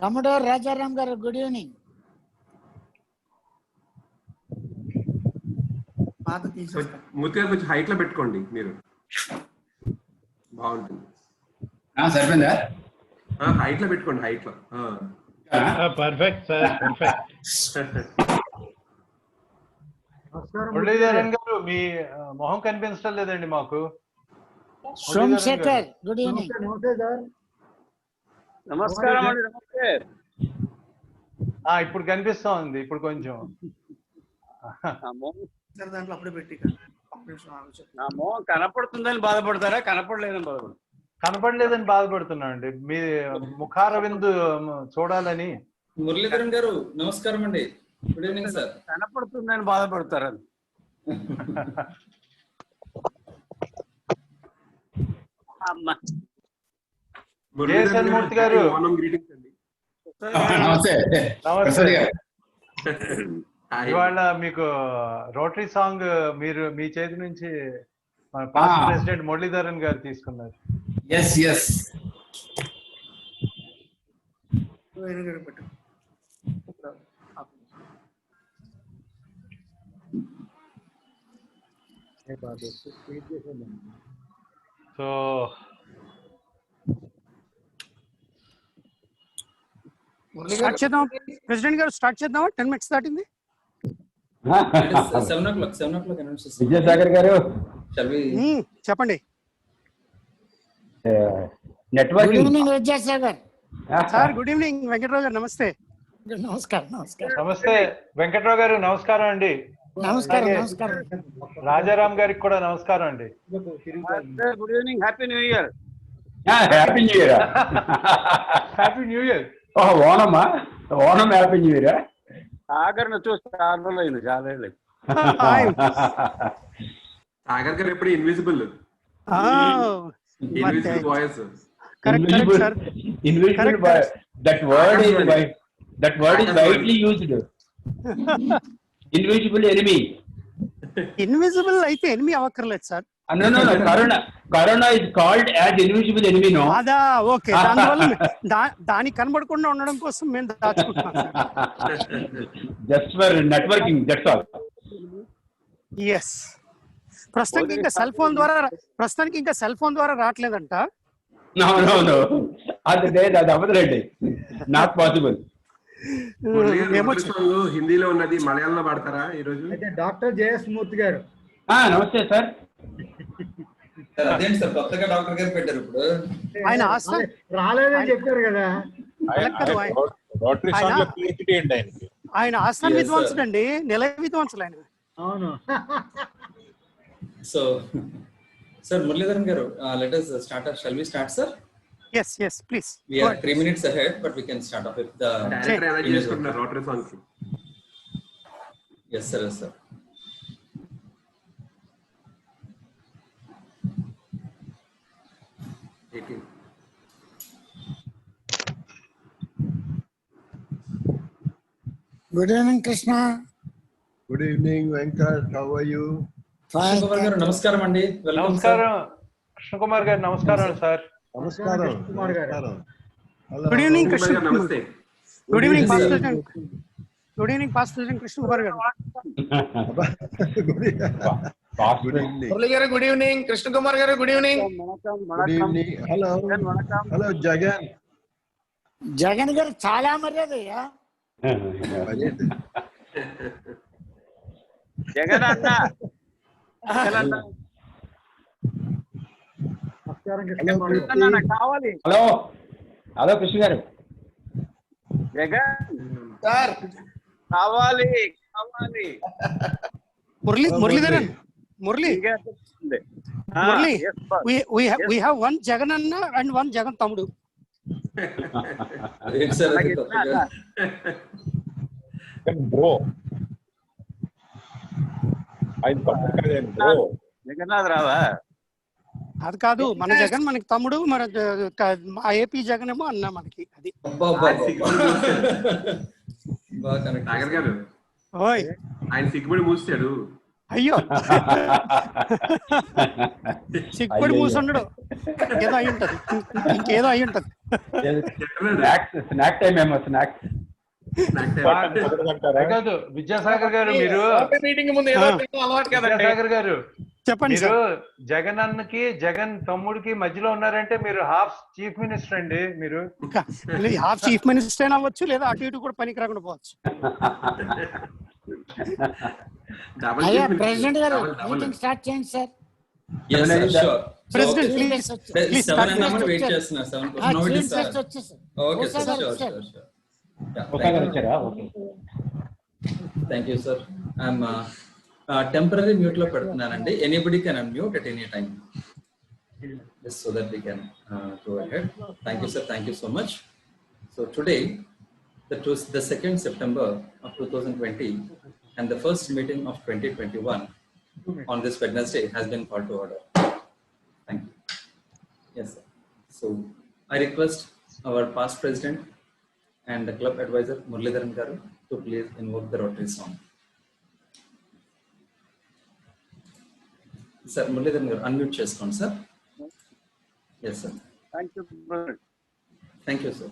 Commodore Rajaram గారు good evening. మూర్తి గారు కొంచెం హైట్ లో పెట్టుకోండి మీరు, బాగుంటుంది. సరిపోయిందా? హైట్ లో పెట్టుకోండి, హైట్ లో. Perfect sir, perfect. మురళీధరన్ గారు మీ మొహం కనిపించడం లేదండి మాకు. Somashekar good evening. నమస్కారం అండి. నమస్తే. ఇప్పుడు కనిపిస్తా ఉంది, ఇప్పుడు కొంచెం దాంట్లో అప్పుడే పెట్టి నా మొహం కనపడుతుందని బాధపడతారా, కనపడలేదని బాధపడుతున్నా అండి. మీ ముఖార విందు చూడాలని. మురళీధరన్ గారు నమస్కారం అండి. Good evening sir. కనపడుతుందని బాధపడతారా? జేసన్ మూర్తి గారు ఇవాళ మీకు రోటరీ సాంగ్ మీరు మీ చేతి నుంచి పాస్ట్ ప్రెసిడెంట్ మురళీధరన్ గారు తీసుకున్నారు. సో స్టార్ట్ చేద్దాం ప్రెసిడెంట్ గారు, స్టార్ట్ చేద్దామా? 10 minutes దాటింది. 7 o'clock అనౌన్స్ చేస్తాం. విజయసాగర్ గారు చెప్పండి. Good evening Vidyasagar sir. Good evening Venkatarao గారు, నమస్తే. నమస్కారం. నమస్తే వెంకటరావు గారు, నమస్కారం అండి. నమస్కారం. నమస్కారం. రాజారాం గారికి కూడా నమస్కారం అండి. Good evening. Happy new year. Happy new year. Happy new year. ఓనమా? Onam happy new year. సాగర్ను చూస్తే 6 రోజులు అయింది, చాలా లేదు. సాగర్ గారు ఎప్పుడు invisible voice. Invisible, that word is widely used. Invisible enemy. Invisible అయితే ఎనిమి అవ్వక్కర్లేదు sir. No. Corona is called as invisible enemy, no? అదా ఓకే. దానివల్ల దానికి కనబడకుండా ఉండడం కోసం మేము దాచుకుంటున్నాం. Just for networking, that's all. Yes. ప్రస్తుతానికి ఇంకా సెల్ ఫోన్ ద్వారా రావట్లేదంట. No. అది అవ్వదులేండి. Not possible. హిందీలో ఉన్నది మలయాళంలో పాడతారా ఈరోజు? డాక్టర్ జేఎస్ మూర్తి గారు. నమస్తే సార్. అదేంటి సార్ కొత్తగా డాక్టర్ గారు పెట్టారు ఇప్పుడు? ఆయన ఆస్థానం రాలేదని చెప్పారు కదా. ఆయన ఆస్థాన విద్వాంసుడు అండి, నిలయ విద్వాంసులు ఆయన. అవును. సో సార్ మురళీధరన్ గారు, let us start off. Shall we start, sir? Yes, please. We are 3 minutes ahead, but we can start off with the rotary song. Yes sir. Good evening Krishna. Good evening Venkat, how are you? Krishnakumar garu నమస్కారం అండి. నమస్కారం కృష్ణకుమార్ గారు. నమస్కారం sir. నమస్కారం. Good evening Krishna. నమస్తే. Good evening past president. Good evening past president Krishnakumar garu. Good evening Murali garu. Good evening. Krishnakumar garu. Good evening. Good evening. Hello Jagan garu చాలా మర్యాదయ్యా. జగన్ అన్న. కావాలి. Hello Krishna గారు. జగన్ సార్ కావాలి. Muralidharan. Murali, we have one Jagan అన్న and one జగన్ తమ్ముడు. బ్రో జగన్నాథ్ రావా? అది కాదు, మన జగన్ మనకి తమ్ముడు, మన ఏపీ జగన్ ఏమో అన్న మనకి. అది సాగర్ గారు ఓయ్ ఆయన సిగ్గుపడి మూసాడు. అయ్యో సిగ్గుపడి మూసుండడు. ఏదో అయి ఉంటది, ఇంకేదో అయి ఉంటది. స్నాక్ టైం ఏమో, స్నాక్స్. కాదు విద్యాసాగర్ గారు, మీరు మీటింగ్ ముందు ఏదో తినడం అలవాటు కదండి. విద్యాసాగర్ గారు, చెప్పండి మీరు సార్. జగన్ అన్నకి జగన్ తమ్ముడికి మధ్యలో ఉన్నారంటే మీరు హాఫ్ చీఫ్ మినిస్టర్ అండి. మీరు హాఫ్ చీఫ్ మినిస్టర్ అయినా అవ్వచ్చు, లేదా అటు ఇటు కూడా పనికి రాకుండా పోవచ్చు. అయ్యా ప్రెసిడెంట్ గారు మీటింగ్ స్టార్ట్ చేయండి sir. Yes, sir, sure. So, president okay. Please Seven please and I'm wait చేస్తున్నా. 7 now it is 7. వచ్చేసి Okay, sir. Sir, Sure, sir. sure, sure. Yeah, ఒక thank you. వచ్చారా? Okay. Thank you, sir. I'm temporary mute lo pedutunnanandi. Anybody can unmute at any time. Just so that we can go ahead. Thank you, sir. Thank you so much. So today, the 2nd September of 2020 and the first meeting of 2021 on this Wednesday has been called to order. Thank you. Yes, sir. So I request our past president and the club advisor Muralidharan garu to please invoke the Rotary song. Sir, Muralidharan garu unmute cheskondi sir. Yes sir. Thank you, brother. Thank you sir.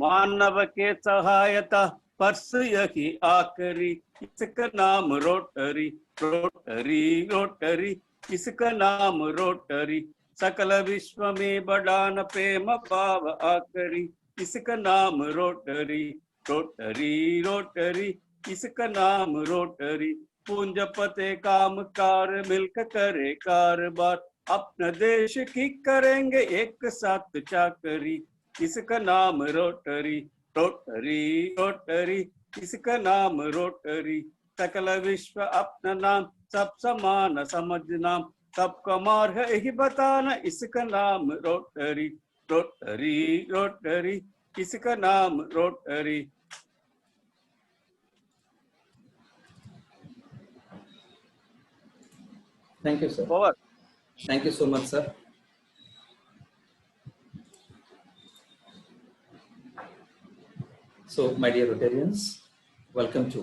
मानव के सहायता purse यही आखरी, इसका नाम rotary, rotary rotary, इसका नाम rotary, सकल विश्व में बड़ान प्रेम भाव आकरी, इसका नाम रोटरी, रोटरी रोटरी, इसका नाम रोटरी, पूंजपते काम कार मिलकर करे कारोबार, अपने देश की करेंगे एक साथ चाकरी, इसका नाम रोटरी, रोटरी रोटरी, इसका नाम रोटरी, सकल विश्व अपना नाम सब समान समझना, सबका मार्ग यही बताना, इसका नाम रोटरी, रोटरी रोटरी, इसका नाम rotary. Thank you sir. Over. Thank you so much sir. So, my dear Rotarians, welcome to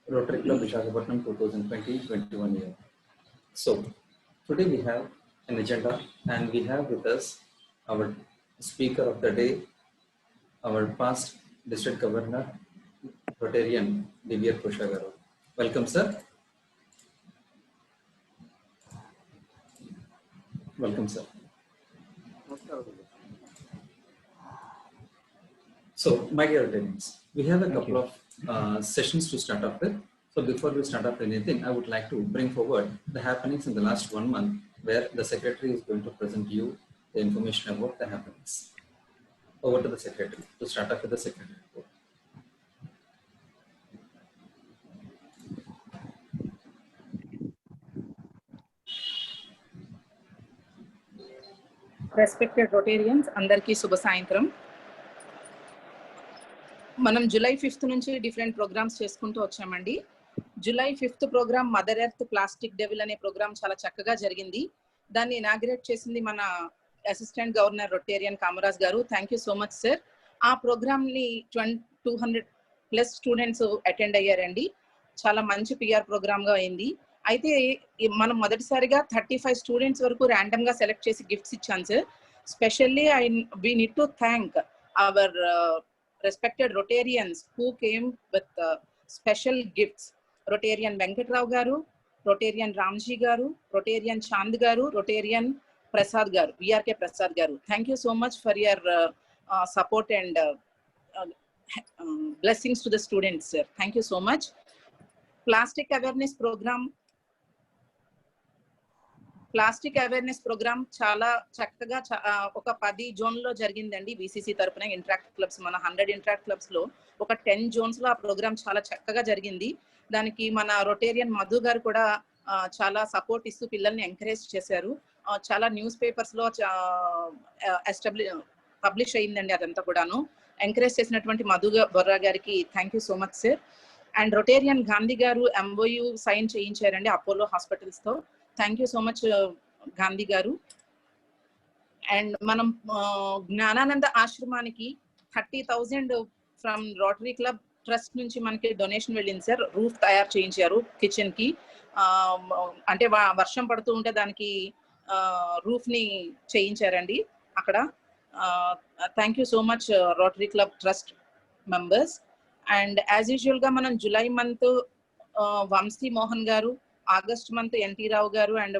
Rotary Club Visakhapatnam 2020-21 year. So, today we have an agenda and we have with us our speaker of the day, our past district governor, Rotarian D.V.R. Pusha garu. Welcome, sir. Welcome, sir. So, my dear Rotarians, we have a couple of sessions to start off with. So, before we start off anything, I would like to bring forward the happenings in the last 1 month, where the secretary is going to present you the information about the happenings. Over to the secretary to start off with the secretary report. Respected Rotarians, అందరికీ శుభ సాయంత్రం. మనం July 5th నుంచి different programmes చేసుకుంటూ వచ్చామండి. July 5th programme mother earth plastic devil అనే programme చాలా చక్కగా జరిగింది. దాన్ని ఇనాగ్రేట్ చేసింది మన అసిస్టెంట్ గవర్నర్ రొటేరియన్ కామరాజ్ గారు. Thank you so much sir. ఆ ప్రోగ్రామ్ ని 200+ స్టూడెంట్స్ అటెండ్ అయ్యారండి. చాలా మంచి పిఆర్ ప్రోగ్రామ్ గా అయింది. అయితే మనం మొదటిసారిగా 35 స్టూడెంట్స్ వరకు ర్యాండమ్ గా సెలెక్ట్ చేసి గిఫ్ట్స్ ఇచ్చాను sir. Specially we need to thank our respected Rotarians who came with special gifts. Rotarian Venkatrao garu, Rotarian Ramji garu, Rotarian Chand garu, Rotarian Prasad garu, VRK Prasad garu. Thank you so much for your support and blessings to the students, sir. Thank you so much. Plastic awareness program చాలా చక్కగా ఒక 10 జోన్లో జరిగిందండి. BCC తరపున interact clubs, మన 100 interact clubs లో ఒక 10 Jones లో ఆ ప్రోగ్రామ్ చాలా చక్కగా జరిగింది. దానికి మన రొటేరియన్ మధు గారు కూడా చాలా సపోర్ట్ ఇస్తూ పిల్లల్ని ఎంకరేజ్ చేశారు. చాలా న్యూస్ పేపర్స్ లో పబ్లిష్ అయ్యిందండి అదంతా కూడాను. ఎంకరేజ్ చేసినటువంటి మధు బొర్రా గారికి thank you so much sir. And Rotarian Gandhi గారు MOU సైన్ చేయించారండి అపోలో హాస్పిటల్స్ తో. Thank you so much Gandhi గారు. అండ్ మనం జ్ఞానానంద ఆశ్రమానికి 30,000 ఫ్రమ్ రోటరీ క్లబ్ ట్రస్ట్ నుంచి మనకి డొనేషన్ వెళ్ళింది సార్. రూఫ్ తయారు చేయించారు కిచెన్ కి. అంటే వర్షం పడుతూ ఉంటే దానికి రూఫ్ ని చేయించారండి అక్కడ. Thank you so much rotary club trust members. And as usual గా మనం జూలై మంత్ వంశీ మోహన్ గారు, ఆగస్ట్ మంత్ ఎన్టీ రావు గారు అండ్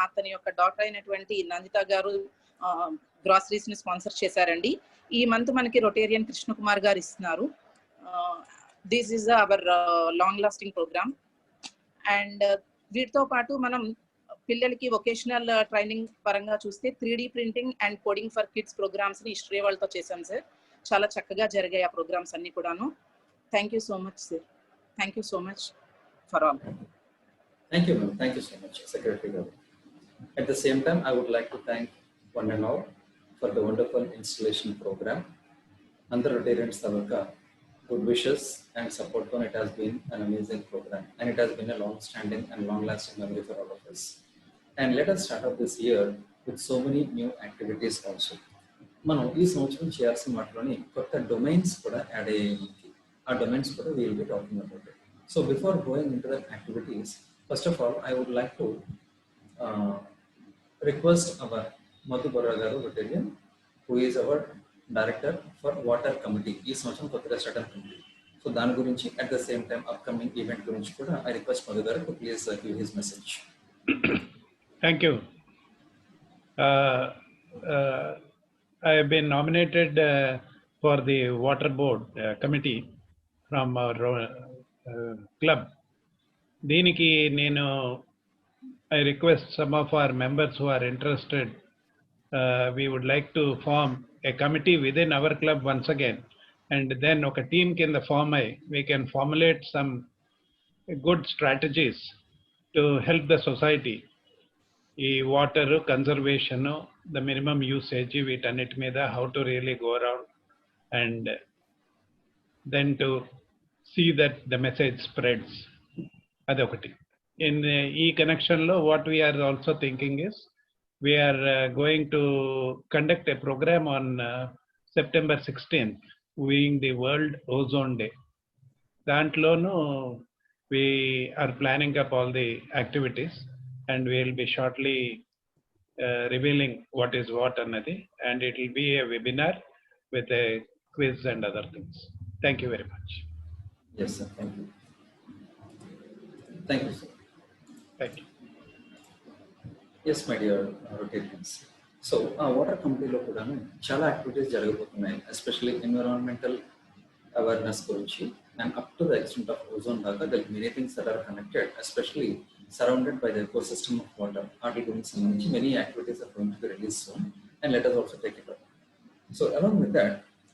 అతని యొక్క డాటర్ అయినటువంటి నందిత గారు గ్రాసరీస్ ని స్పాన్సర్ చేశారండి. ఈ మంత్ మనకి రొటేరియన్ కృష్ణ కుమార్ గారు ఇస్తున్నారు. This is our long lasting programme. And వీటితో పాటు మనం పిల్లలకి వొకేషనల్ ట్రైనింగ్ పరంగా చూస్తే 3D printing and coding for kids programmes ని హిస్టరీ వాళ్ళతో చేశాం సార్. చాలా చక్కగా జరిగాయి ఆ ప్రోగ్రామ్స్ అన్ని కూడాను. Thank you so much sir. Thank you so much for all. Thank you, ma'am. Thank you so much, Secretary Garu. At the same time, I would like to thank one and all for the wonderful installation program. Under Rotarians Tavaka, good wishes and support on it has been an amazing program, and it has been a long-standing and long-lasting memory for all of us. And let us start off this year with so many new activities also. మనం ఈ సంవత్సరం చేయాల్సిన వాటిలోని కొత్త domains కూడా add అయ్యాయి. ఆ domains కూడా we will be talking about it. So before going into the activities, first of all, I would like to request our Madhu Borra Garu, Rotarian, who is our Director for Water Committee. ఈ సంవత్సరం కొత్తగా start అవుతుంది. So దాని గురించి at the same time upcoming event గురించి కూడా I request Madhu Garu to please give his message. Thank you. I have been nominated for the Water Board Committee from our club. దీనికి నేను I request some of our members who are interested, we would like to form a committee within our club once again, and then ఒక team కింద form అయ్యి we can formulate some good strategies to help the society. ఈ water conservation, the minimum usage, వీటన్నిటి మీద how to really go around and then to see that the message spreads. అదొకటి. In ఈ కనెక్షన్లో what we are also thinking is we are going to conduct a programme on September 16th being the world ozone day. దాంట్లోనూ we are planning up all the activities and we will be shortly revealing what is what another, and it will be a webinar with a quiz and other things. Thank you very much. Yes, sir. Thank you. Thank you, sir. Thank you. Yes, my dear Rotarians. So, water committee lo kuda chala activities jaragabothunayi, especially environmental awareness gurinchi, and up to the extent of ozone daga there are many things that are connected, especially surrounded by the ecosystem of water. Article gurinchi sambandhinchi many activities are going to be released soon, and let us also take it up. So along with that,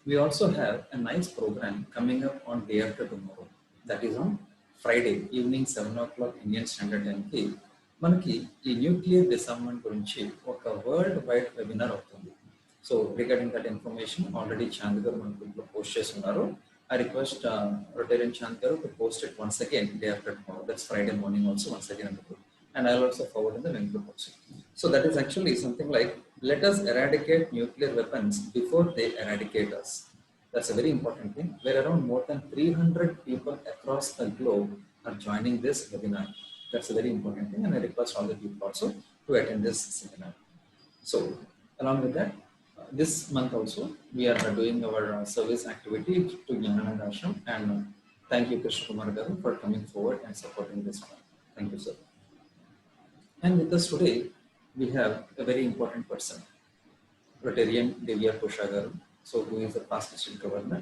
we also have a nice program coming up on day after tomorrow, that is on Friday evening 7 o'clock Indian Standard Time ki manaki ee nuclear disarmament gurinchi oka world wide webinar avutundi. So regarding that information already Chand garu manaku post chestunaru. I request Rotarian Chand garu to post it once again day after tomorrow, that's Friday morning also once again in the group, and I'll also forward in the main group also. So that is actually something like, let us eradicate nuclear weapons before they eradicate us. That's a very important thing, where around more than 300 people across the globe are joining this webinar. That's a very important thing, and I request all the people also to attend this seminar. So along with that, this month also we are doing our service activity to Jnanananda Ashram, and thank you Krishna Kumar Garu for coming forward and supporting this one. Thank you, sir. And with us today we have a very important person, Rotarian Divya Pusha Garu, so who is the past district governor.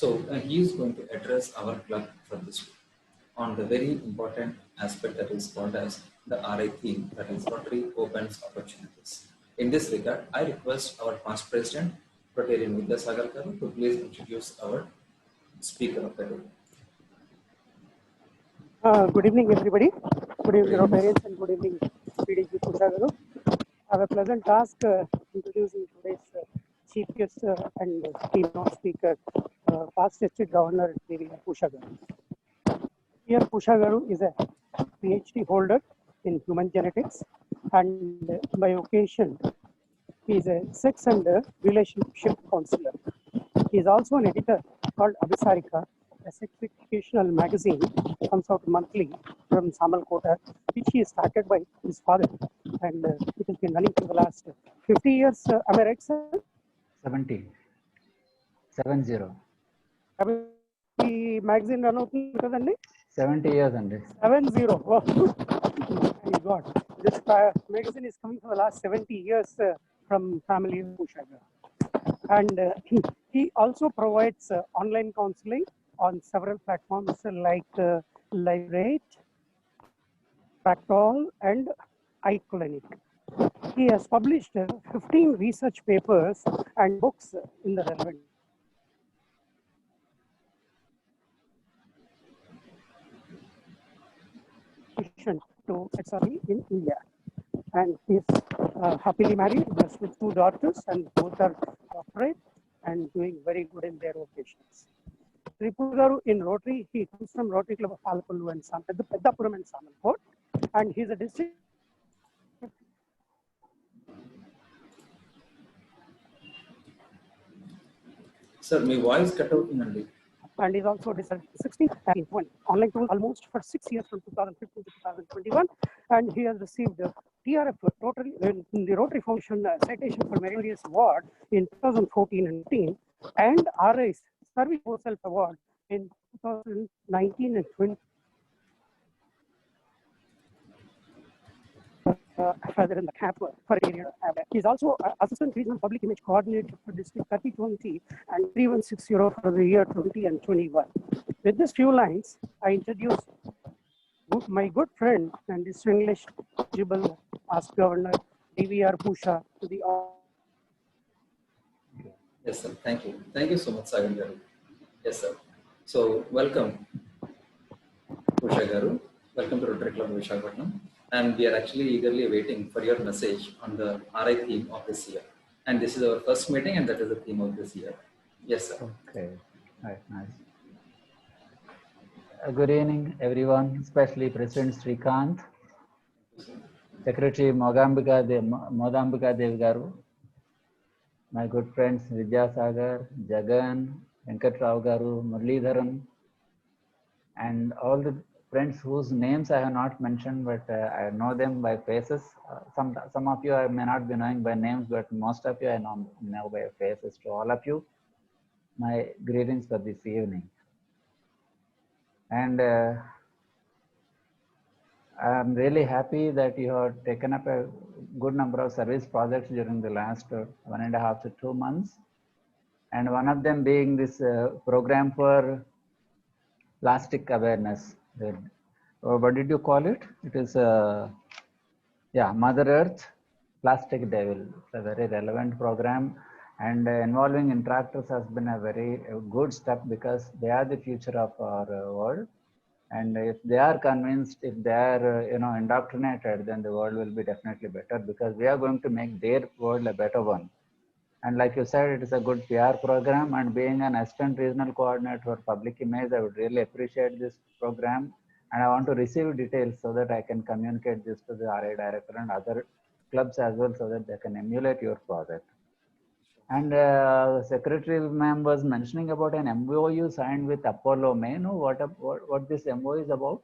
So he is going to address our club for this week on the very important aspect that is called as the RI theme, that is Rotary Opens Opportunities. In this regard, I request our past president, Rotarian Vidya Sagar Garu, to please introduce our speaker of the day. Good evening, everybody. Good evening, Rotarians, and good evening, PDG Pusha Garu. I have a pleasant task introducing today's chief guest and keynote speaker, past district governor Divya Pusha Garu. Here, Pusha Garu is a PhD holder in human genetics, and by occasion, he is a sex and relationship counselor. He is also an editor called Abhisarika, a sex educational magazine, comes out monthly from Samalkota, which he started by his father. and it has been running for the last 50 years. Am I right, sir? 70. The magazine run అవుతుంది కదండి 70 years అండి 70. Oh, my God. This magazine is coming for the last 70 years from family Bhusha Garu. And he also provides online counseling on several platforms like Librate, Fractal, and iClinic. He has published 15 research papers and books in the relevant to XRE in India. And he is happily married, blessed with 2 daughters, and both are corporate and doing very good in their vocations. Tripura Garu in Rotary, he comes from Rotary Club of Alapallu and Peddapuram and Samanport, and he is a district. Sir, my voice cut out in And is also 16 online tool almost for 6 years from 2015 to 2021, and he has received TRF totally in the Rotary Foundation citation for Meritorious Award in 2014 and 15, and RI's Service for Self Award in 2019 and 20. Further in the cap for area. He is also Assistant Regional Public Image Coordinator for District 3020 and 3160 for the year 20 and 21. With these few lines, I introduce my good friend and distinguished eligible past Governor DVR Bhusha to the. Yes, sir. Thank you. Thank you so much, Sagar Garu. Yes, sir. So, welcome, Bhusha Garu. Welcome to Rotary Club Visakhapatnam. And we are actually eagerly waiting for your message on the RI theme of this year. And this is our first meeting, and that is the theme of this year. Yes, sir. Okay. Right, nice. Good evening, everyone, especially President Srikanth, Secretary Modambika Dev Garu, my good friends Vidya Sagar, Jagan, Venkat Rao Garu, Muralidharan, and all the friends whose names I have not mentioned, but I know them by faces. Some of you I may not be knowing by names, but most of you I know by faces. To all of you, my greetings for this evening. And I'm really happy that you have taken up a good number of service projects during the last 1.5 to 2 months. And one of them being this program for plastic awareness. What did you call it? It is, Mother Earth, Plastic Devil. It's a very relevant program, and involving interactors has been a very good step because they are the future of our world. And if they are convinced, if they are, indoctrinated, then the world will be definitely better because we are going to make their world a better one. And like you said, it is a good PR program, and being an assistant regional coordinator for public image, I would really appreciate this program. And I want to receive details so that I can communicate this to the RI director and other clubs as well so that they can emulate your project. And the secretary ma'am was mentioning about an MOU signed with Apollo. May I know what this MOU is about?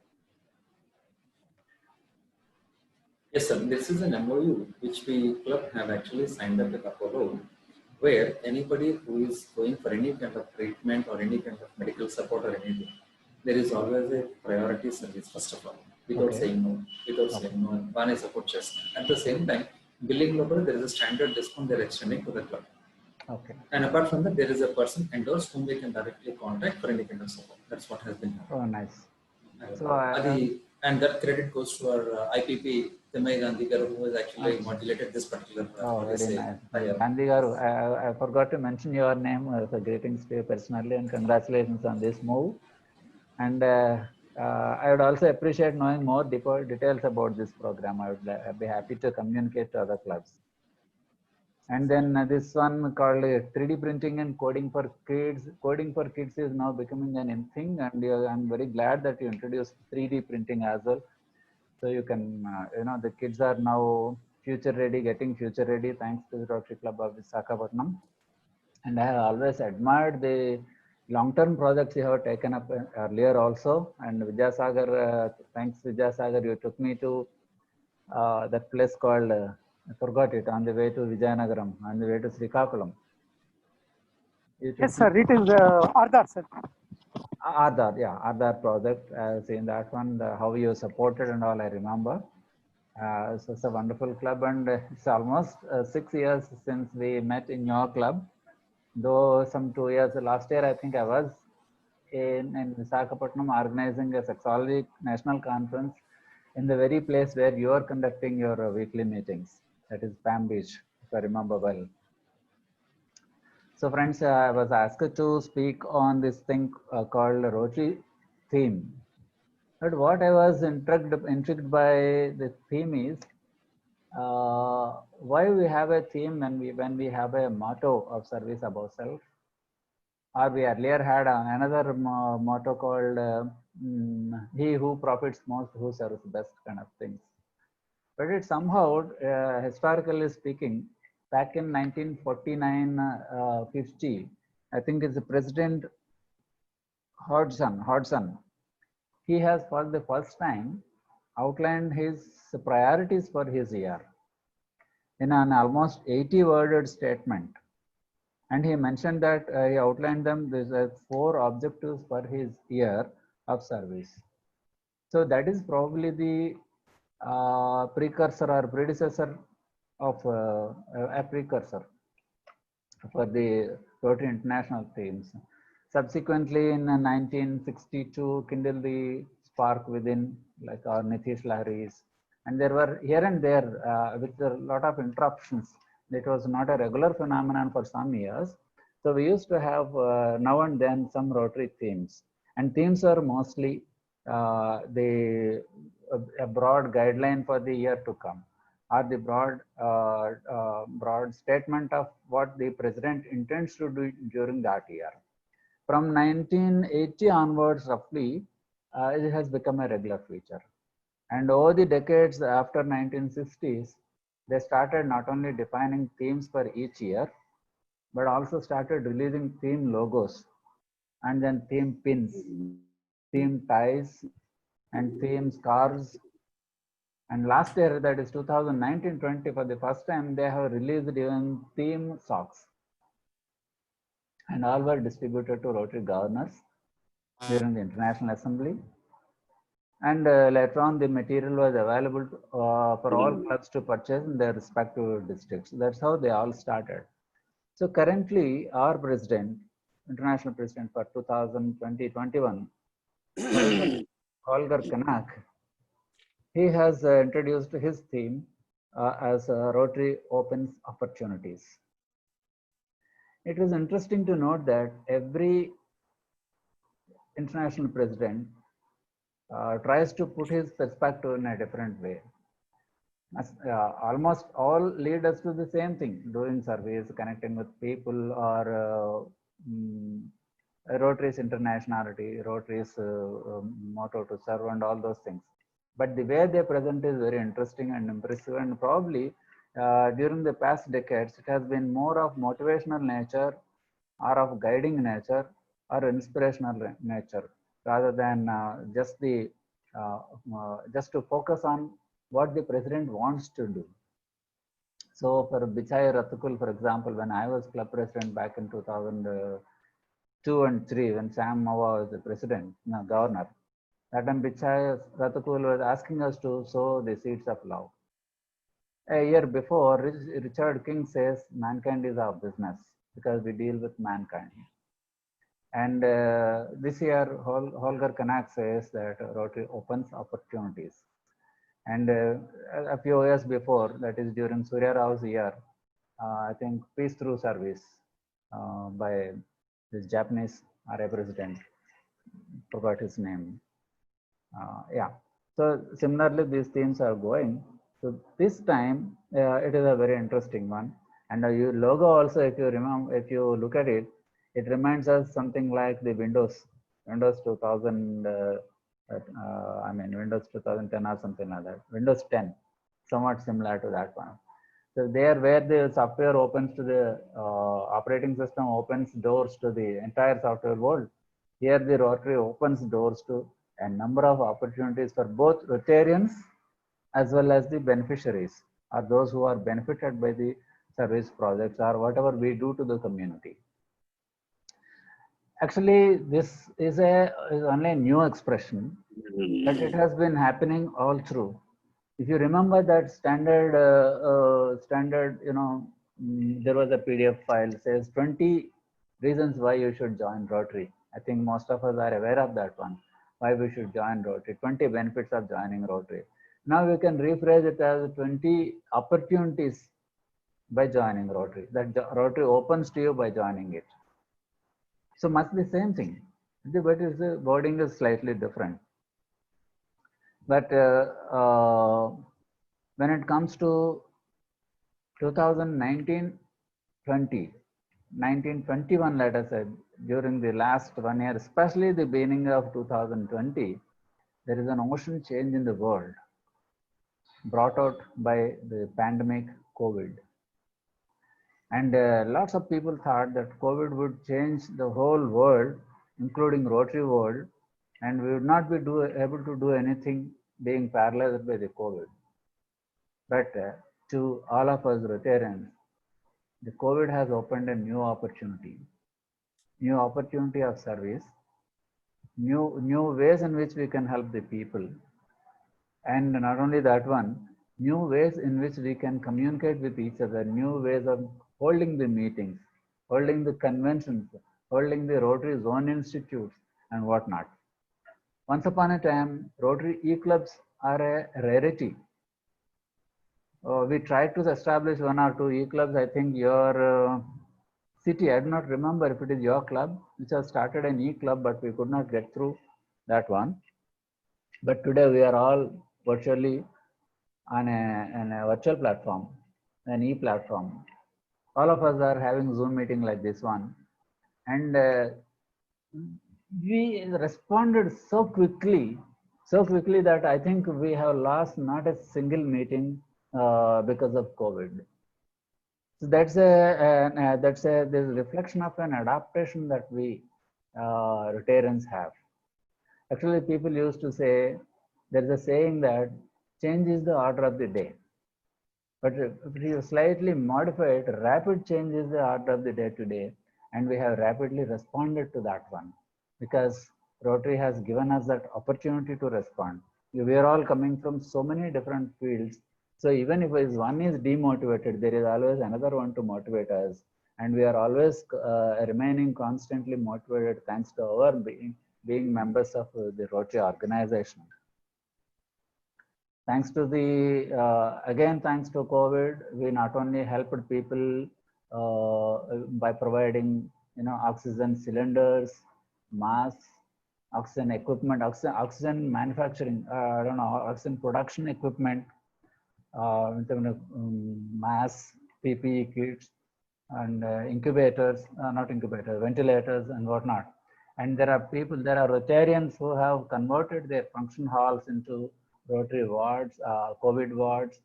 Yes, sir. This is an MOU which we club have actually signed up with Apollo, where anybody who is going for any kind of treatment or any kind of medical support or anything, there is always a priority service first of all, without saying no, one is support just. At the same time, billing level, there is a standard discount they're extending to the club. Okay. And apart from that, there is a person endorsed whom they can directly contact for any kind of support. That's what has been done. Oh, nice. And that credit goes to our IPP, Timay Gandhi Garu, who has actually modulated this particular. Oh, very nice. Gandhi Garu, I forgot to mention your name. So greetings to you personally and congratulations on this move. And I would also appreciate knowing more details about this program. I would be happy to communicate to other clubs. And then this one called 3D printing and coding for kids. Coding for kids is now becoming an thing, and I'm very glad that you introduced 3D printing as well. So you can, the kids are now future ready, getting future ready thanks to the Rotary Club of Visakhapatnam. And I have always admired the long-term projects you have taken up earlier also. And Vidya Sagar, thanks Vidya Sagar, you took me to that place called, I forgot it, on the way to Vijayanagaram, on the way to Srikakulam. Yes, sir. It is Ardar, sir. Ardar, yeah, Ardar project. I've seen that one, how you supported and all, I remember. So it's a wonderful club, and it's almost 6 years since we met in your club. Though some 2 years, last year I think I was in Visakhapatnam organizing a sexology national conference in the very place where you are conducting your weekly meetings. That is Palm Beach, if I remember well. So friends, I was asked to speak on this thing called Rotary theme. But what I was intrigued by the theme is why we have a theme when we have a motto of service above self. Or we earlier had another motto called he who profits most, who serves best, kind of things. But it somehow, historically speaking, back in 1949-50, I think it's the President Hodgson. He has for the first time outlined his priorities for his year in an almost 80-worded statement. And he mentioned that he outlined them, there's 4 objectives for his year of service. So that is probably the precursor or predecessor of a precursor for the Rotary International themes. Subsequently, in 1962, kindled the spark within, like our Nitish Lahiri's, and there were here and there with a lot of interruptions. It was not a regular phenomenon for some years. So we used to have now and then some Rotary themes, and themes are mostly a broad guideline for the year to come, or the broad statement of what the president intends to do during that year. From 1980 onwards, roughly, it has become a regular feature. And over the decades after 1960s, they started not only defining themes for each year, but also started releasing theme logos, and then theme pins, theme ties, and theme scarves. And last year, that is 2019-20, for the first time, they have released even theme socks. And all were distributed to Rotary governors during the International Assembly. And later on, the material was available for all clubs to purchase in their respective districts. That's how they all started. So currently, our president, international president for 2020-21, Holger Kanak, he has introduced his theme as Rotary Opens Opportunities. It was interesting to note that every international president tries to put his perspective in a different way. Almost all lead us to the same thing, doing service, connecting with people, or Rotary's internationality, Rotary's motto to serve, and all those things. But the way they present is very interesting and impressive, and probably during the past decades, it has been more of motivational nature, or of guiding nature, or inspirational nature, rather than just to focus on what the president wants to do. So for Bichai Rathakul, for example, when I was club president back in 2002 and 3, when Sam Mawa was the president, governor, that time Bichai Rathakul was asking us to sow the seeds of love. A year before, Richard King says, mankind is our business because we deal with mankind. And this year, Holger Kanak says that Rotary opens opportunities. And a few years before, that is during Surya Rao's year, I think Peace Through Service by this Japanese RA president, forgot his name. Yeah, so similarly, these themes are going. So this time, it is a very interesting one. And your logo also, if you remember, if you look at it, it reminds us something like the Windows 2000, Windows 2010 or something like that. Windows 10, somewhat similar to that one. So there, where the software opens to the operating system, opens doors to the entire software world. Here, the Rotary opens doors to a number of opportunities for both Rotarians as well as the beneficiaries, or those who are benefited by the service projects or whatever we do to the community. Actually, this is only a new expression, but it has been happening all through. If you remember that standard, there was a PDF file says 20 reasons why you should join Rotary. I think most of us are aware of that one. Why we should join Rotary? 20 benefits of joining Rotary. Now we can rephrase it as 20 opportunities by joining Rotary. That Rotary opens to you by joining it. So must be same thing, but the wording is slightly different. But when it comes to 2019-20, 1921, let us say, during the last 1 year, especially the beginning of 2020, there is an ocean change in the world brought out by the pandemic COVID. And lots of people thought that COVID would change the whole world, including Rotary world, and we would not be able to do anything being paralyzed by the COVID. But to all of us Rotarians, the COVID has opened a new opportunity of service, new ways in which we can help the people. And not only that one, new ways in which we can communicate with each other, new ways of holding the meetings, holding the conventions, holding the Rotary Zone Institutes and whatnot. Once upon a time, Rotary E-clubs are a rarity. We tried to establish 1 or 2 E-clubs. I think your city, I do not remember if it is your club, which has started an E-club, but we could not get through that one. But today we are all virtually on a virtual platform, an E-platform. All of us are having Zoom meeting like this one. And we responded so quickly that I think we have lost not a single meeting because of COVID. So that's a reflection of an adaptation that we Rotarians have. Actually, people used to say, there's a saying that change is the order of the day. But if you slightly modify it, rapid change is the order of the day today. And we have rapidly responded to that one because Rotary has given us that opportunity to respond. We are all coming from so many different fields. So even if one is demotivated, there is always another one to motivate us. And we are always remaining constantly motivated thanks to our being members of the Rotary organization. Thanks to thanks to COVID, we not only helped people by providing, oxygen cylinders, masks, oxygen equipment, oxygen manufacturing, oxygen production equipment, masks, PPE kits, and ventilators and whatnot. And there are Rotarians who have converted their function halls into Rotary wards, COVID wards,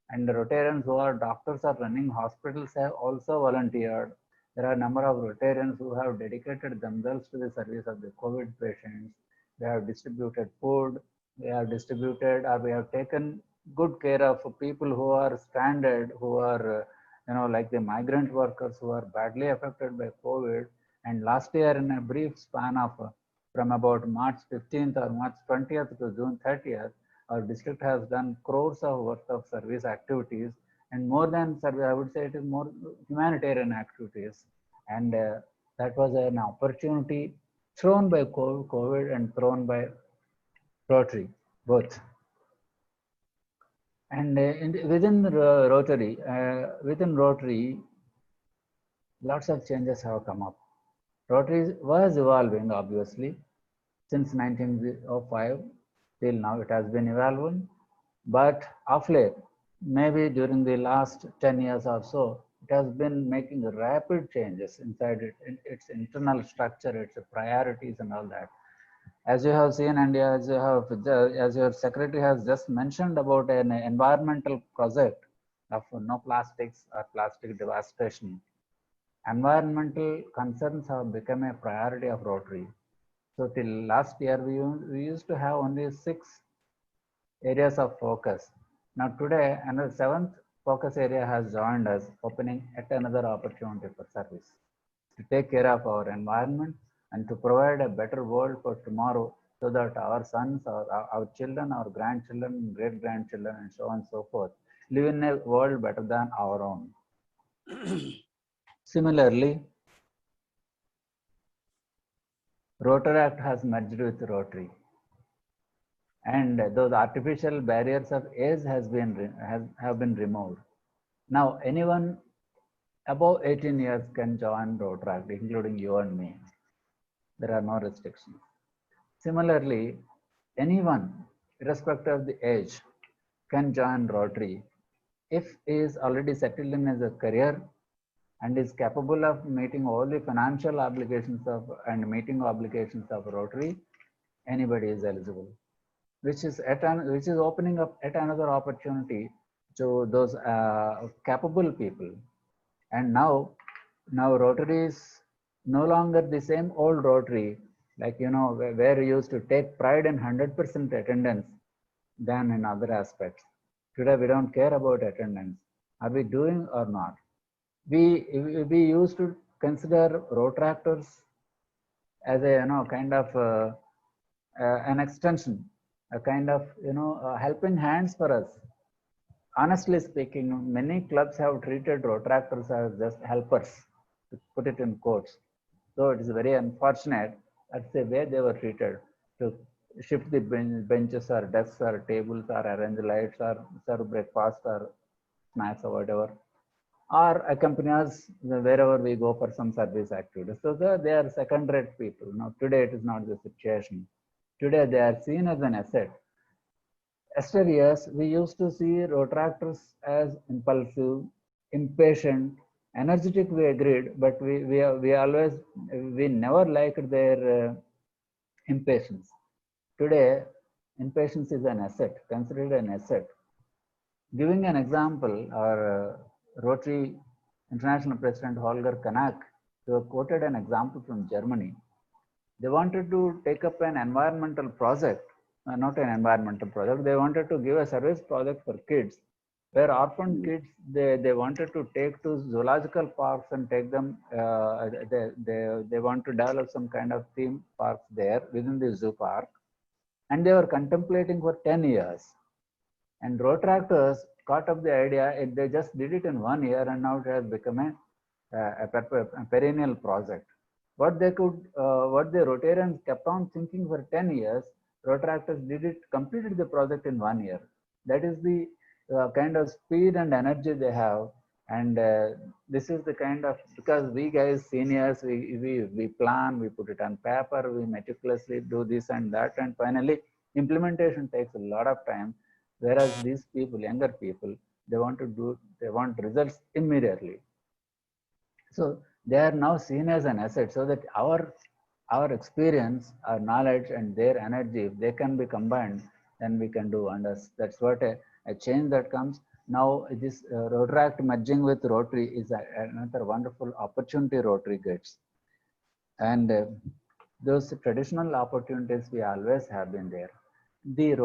and the Rotarians who are doctors are running hospitals have also volunteered. There are a number of Rotarians who have dedicated themselves to the service of the COVID patients. They have distributed food, we have taken good care of people who are stranded, who are, like the migrant workers who are badly affected by COVID. And last year, in a brief span of from about March 15th or March 20th to June 30th, our district has done crores of worth of service activities, and more than service, I would say it is more humanitarian activities. And that was an opportunity thrown by COVID and thrown by Rotary, both. And within Rotary, lots of changes have come up. Rotary was evolving, obviously, since 1905 till now. It has been evolving, but of late, maybe during the last 10 years or so, it has been making rapid changes inside its internal structure, its priorities, and all that. As you have seen, and as your secretary has just mentioned about an environmental project of no plastics or plastic devastation, environmental concerns have become a priority of Rotary. So till last year, we used to have only 6 areas of focus. Now today, another 7th focus area has joined us, opening yet another opportunity for service to take care of our environment and to provide a better world for tomorrow, so that our sons, our children, our grandchildren, great-grandchildren, and so on and so forth, live in a world better than our own. Similarly, Rotaract has merged with Rotary, and those artificial barriers of age have been removed. Now anyone above 18 years can join Rotaract, including you and me. There are no restrictions. Similarly, anyone, irrespective of the age, can join Rotary if he is already settled in his career and is capable of meeting all the financial obligations and meeting obligations of Rotary. Anybody is eligible, which is opening up yet another opportunity to those capable people. And now Rotary is no longer the same old Rotary, like, you know, where we used to take pride in 100% attendance than in other aspects. Today we don't care about attendance. Are we doing or not? We used to consider Rotaractors as a, you know, kind of an extension, a kind of, you know, helping hands for us. Honestly speaking, many clubs have treated Rotaractors as just helpers, to put it in quotes. So it is very unfortunate that's the way they were treated, to shift the benches or desks or tables or arrange lights or serve breakfast or snacks or whatever, or accompany us wherever we go for some service activity. So they are second-rate people. Now today it is not the situation. Today they are seen as an asset. Yesterday years, we used to see Rotaractors as impulsive, impatient, energetic, we agreed, but we never liked their impatience. Today, impatience is an asset, considered an asset. Giving an example, our Rotary International President Holger Kanak quoted an example from Germany. They wanted to take up an environmental project, not an environmental project, they wanted to give a service project for kids, where orphan kids, they wanted to take to zoological parks and take them, they want to develop some kind of theme parks there within the zoo park. And they were contemplating for 10 years. And Rotaractors caught up the idea, they just did it in 1 year, and now it has become a perennial project. What the Rotarians kept on thinking for 10 years, Rotaractors completed the project in 1 year. That is the kind of speed and energy they have. And this is the kind of, because we guys, seniors, we plan, we put it on paper, we meticulously do this and that, and finally implementation takes a lot of time. Whereas these people, younger people, they want results immediately. So they are now seen as an asset, so that our experience, our knowledge, and their energy, if they can be combined, then we can do wonders. That's what a change that comes. Now this Rotaract merging with Rotary is another wonderful opportunity Rotary gets. And those traditional opportunities we always have been there. The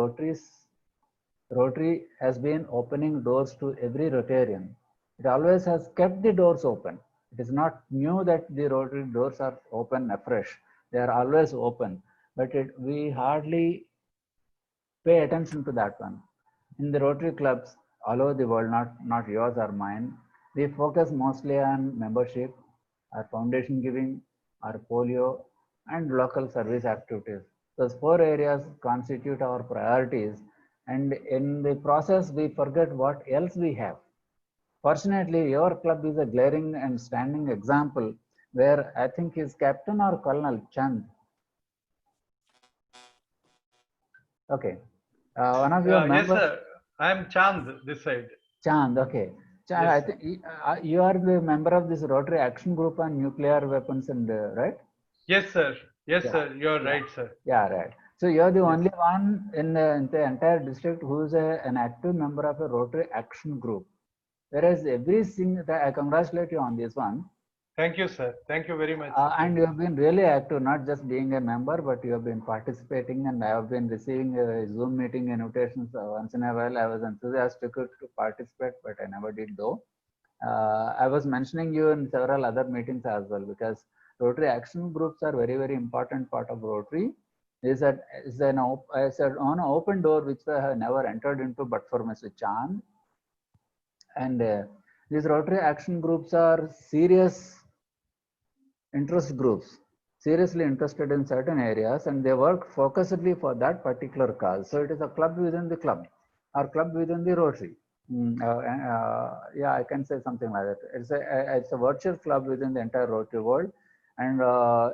Rotary has been opening doors to every Rotarian. It always has kept the doors open. It is not new that the Rotary doors are open afresh. They are always open, but we hardly pay attention to that one. In the Rotary clubs all over the world, not yours or mine, we focus mostly on membership, our foundation giving, our polio, and local service activities. Those 4 areas constitute our priorities, and in the process we forget what else we have. Fortunately, your club is a glaring and standing example, where I think his captain or Colonel Chand. Okay. One of your members. Yes, sir. I am Chand, this side. Chand, okay. Chand, yes, I think you are the member of this Rotary Action Group on Nuclear Weapons, and right? Yes, sir. Yes, sir. You are right, sir. Yeah, right. So you are the only one in the entire district who is an active member of a Rotary Action Group. Whereas I congratulate you on this one. Thank you, sir. Thank you very much. And you have been really active, not just being a member, but you have been participating, and I have been receiving Zoom meeting invitations once in a while. I was enthusiastic to participate, but I never did though. I was mentioning you in several other meetings as well, because Rotary action groups are very, very important part of Rotary. Is an open door which I have never entered into but for Mr. Chand. And these Rotary action groups are serious interest groups, seriously interested in certain areas, and they work focusedly for that particular cause. So it is a club within the club, or club within the Rotary. Yeah, I can say something like that. It's a virtual club within the entire Rotary world, and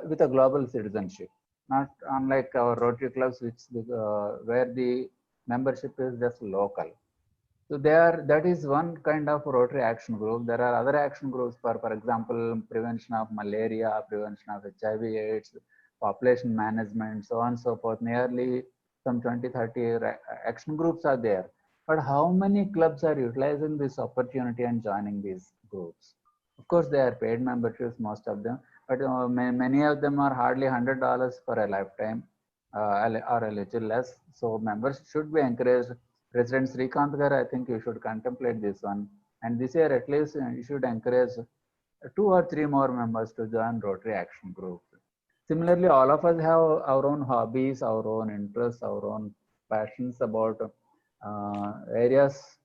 with a global citizenship, not unlike our Rotary clubs, which where the membership is just local. So that is one kind of Rotary action group. There are other action groups for example, prevention of malaria, prevention of HIV/AIDS, population management, so on and so forth. Nearly some 20-30 action groups are there. But how many clubs are utilizing this opportunity and joining these groups? Of course, they are paid memberships, most of them, but many of them are hardly $100 for a lifetime, or a little less. So members should be encouraged. President Srikanth Gar, I think you should contemplate this one. And this year, at least, you should encourage 2 or 3 more members to join Rotary Action Group. Similarly, all of us have our own hobbies, our own interests, our own passions about areas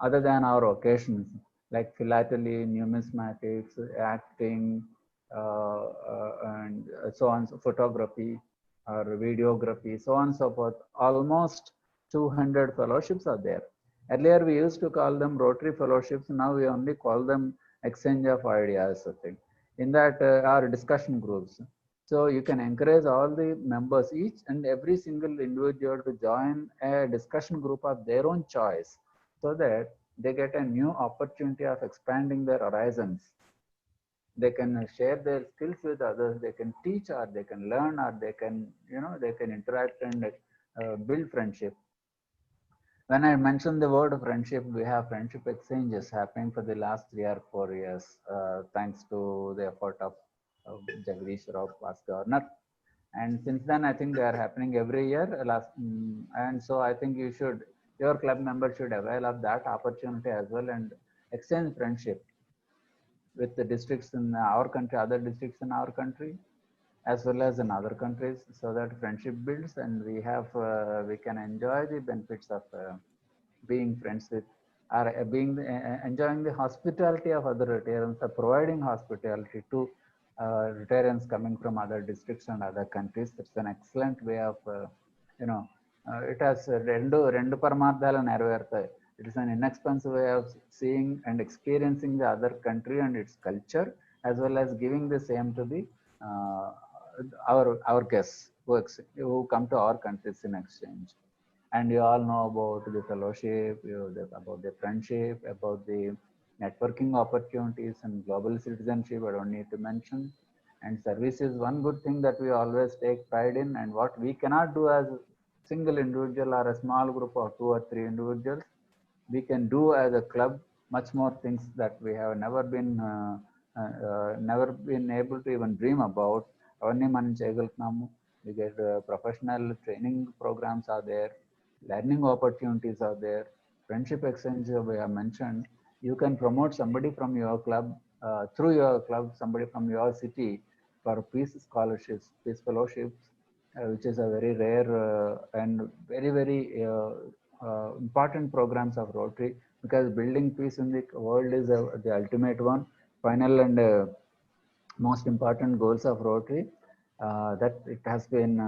other than our occasions, like philately, numismatics, acting, and so on, photography or videography, so on and so forth. Almost 200 fellowships are there. Earlier we used to call them Rotary fellowships. Now we only call them exchange of ideas. In that are discussion groups. So you can encourage all the members, each and every single individual, to join a discussion group of their own choice, so that they get a new opportunity of expanding their horizons. They can share their skills with others. They can teach, or they can learn, or they can, they can interact and build friendship. When I mentioned the word friendship, we have friendship exchanges happening for the last 3 or 4 years, thanks to the effort of Jagdish Rao, past governor. And since then, I think they are happening every year. And so I think your club members should avail of that opportunity as well, and exchange friendship with the districts in our country, other districts in our country, as well as in other countries, so that friendship builds, and we can enjoy the benefits of being friends with, or enjoying the hospitality of other Rotarians, or providing hospitality to Rotarians coming from other districts and other countries. It's an excellent way of, it has rendu paramarthalu neraverathai. It is an inexpensive way of seeing and experiencing the other country and its culture, as well as giving the same to the our guests who come to our countries in exchange. And you all know about the fellowship, about the friendship, about the networking opportunities and global citizenship. I don't need to mention. And service is one good thing that we always take pride in, and what we cannot do as a single individual or a small group of 2 or 3 individuals, we can do as a club much more things that we have never been able to even dream about. We get professional training programs are there, learning opportunities are there, friendship exchange we have mentioned. You can promote somebody from your club, through your club, somebody from your city, for peace scholarships, peace fellowships, which is a very rare and very, very important programs of Rotary, because building peace in the world is the ultimate one, final and most important goals of Rotary. That it has been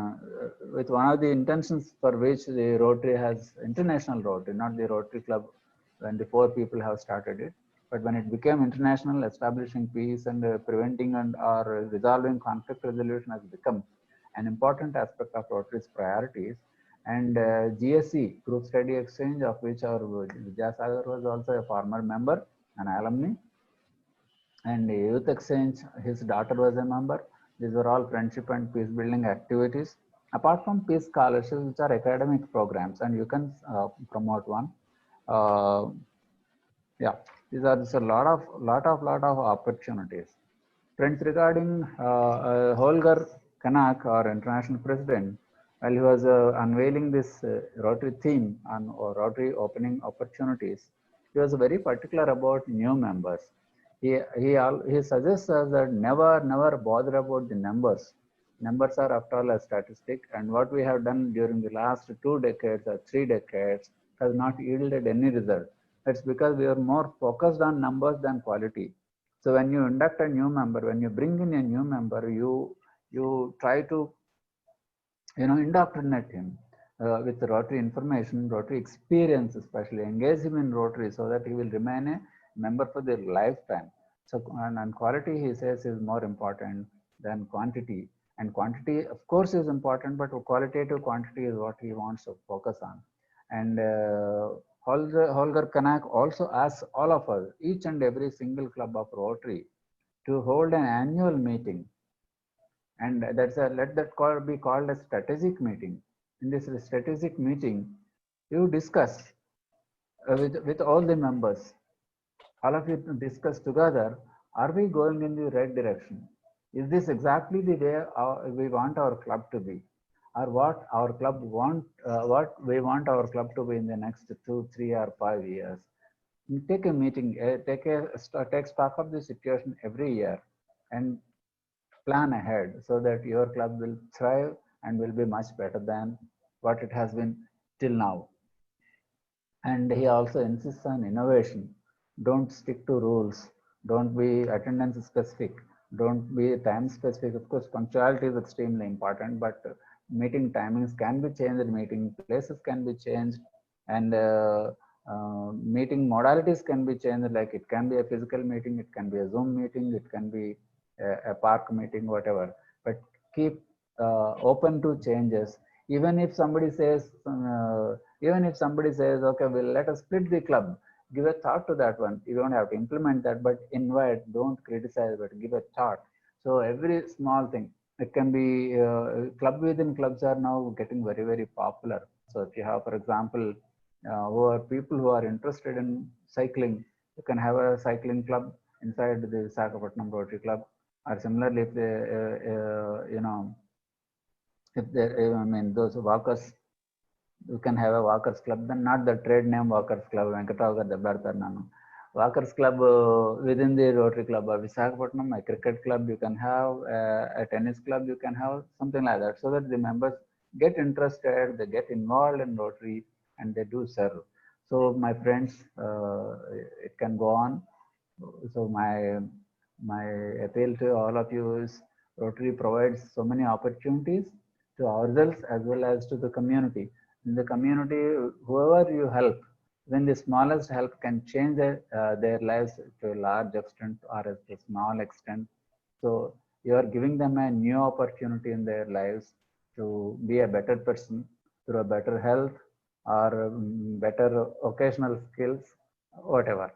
with one of the intentions for which the Rotary has, international Rotary, not the Rotary Club when the 4 people have started it, but when it became international, establishing peace and preventing and or resolving conflict resolution has become an important aspect of Rotary's priorities. And GSE, Group Study Exchange, of which our Vidyasagar was also a former member, an alumni, and Youth Exchange, his daughter was a member. These are all friendship and peace building activities. Apart from peace scholarships, which are academic programs, and you can promote one. Yeah, these are just a lot of opportunities. Friends, regarding Holger Kanak, our international president, while he was unveiling this Rotary theme on Rotary opening opportunities, he was very particular about new members. He suggests us that never bother about the numbers. Numbers are after all a statistic, and what we have done during the last 2 decades or 3 decades has not yielded any result. That's because we are more focused on numbers than quality. So when you induct a new member, when you bring in a new member, you try to indoctrinate him with Rotary information, Rotary experience, especially engage him in Rotary so that he will remain a member for their lifetime. So and quality, he says, is more important than quantity. And quantity, of course, is important, but qualitative quantity is what he wants to focus on. And Holger Kanak also asks all of us, each and every single club of Rotary, to hold an annual meeting. And let that be called a strategic meeting. In this strategic meeting, you discuss with all the members. All of you discuss together, are we going in the right direction? Is this exactly the way we want our club to be? Or what our club what we want our club to be in the next 2, 3, or 5 years? Take a meeting, take stock of the situation every year and plan ahead so that your club will thrive and will be much better than what it has been till now. And he also insists on innovation. Don't stick to rules. Don't be attendance specific. Don't be time specific. Of course, punctuality is extremely important, but meeting timings can be changed, meeting places can be changed, and meeting modalities can be changed. Like it can be a physical meeting, it can be a Zoom meeting, it can be a park meeting, whatever. But keep open to changes. Even if somebody says, okay, well, let us split the club. Give a thought to that one. You don't have to implement that, but invite, don't criticize, but give a thought. So every small thing, it can be club within clubs are now getting very, very popular. So if you have, for example, people who are interested in cycling, you can have a cycling club inside the Visakhapatnam Rotary Club. Or similarly, if they, those walkers, you can have a walkers club, then not the trade name walkers club, walkers club within the Rotary Club or Visakhapatnam, a cricket club, you can have a tennis club, you can have something like that, so that the members get interested, they get involved in Rotary and they do serve. So my friends, it can go on. So my appeal to all of you is Rotary provides so many opportunities to ourselves as well as to the community. In the community, whoever you help, when the smallest help can change their lives to a large extent or a small extent. So you are giving them a new opportunity in their lives to be a better person through a better health or better occasional skills, whatever.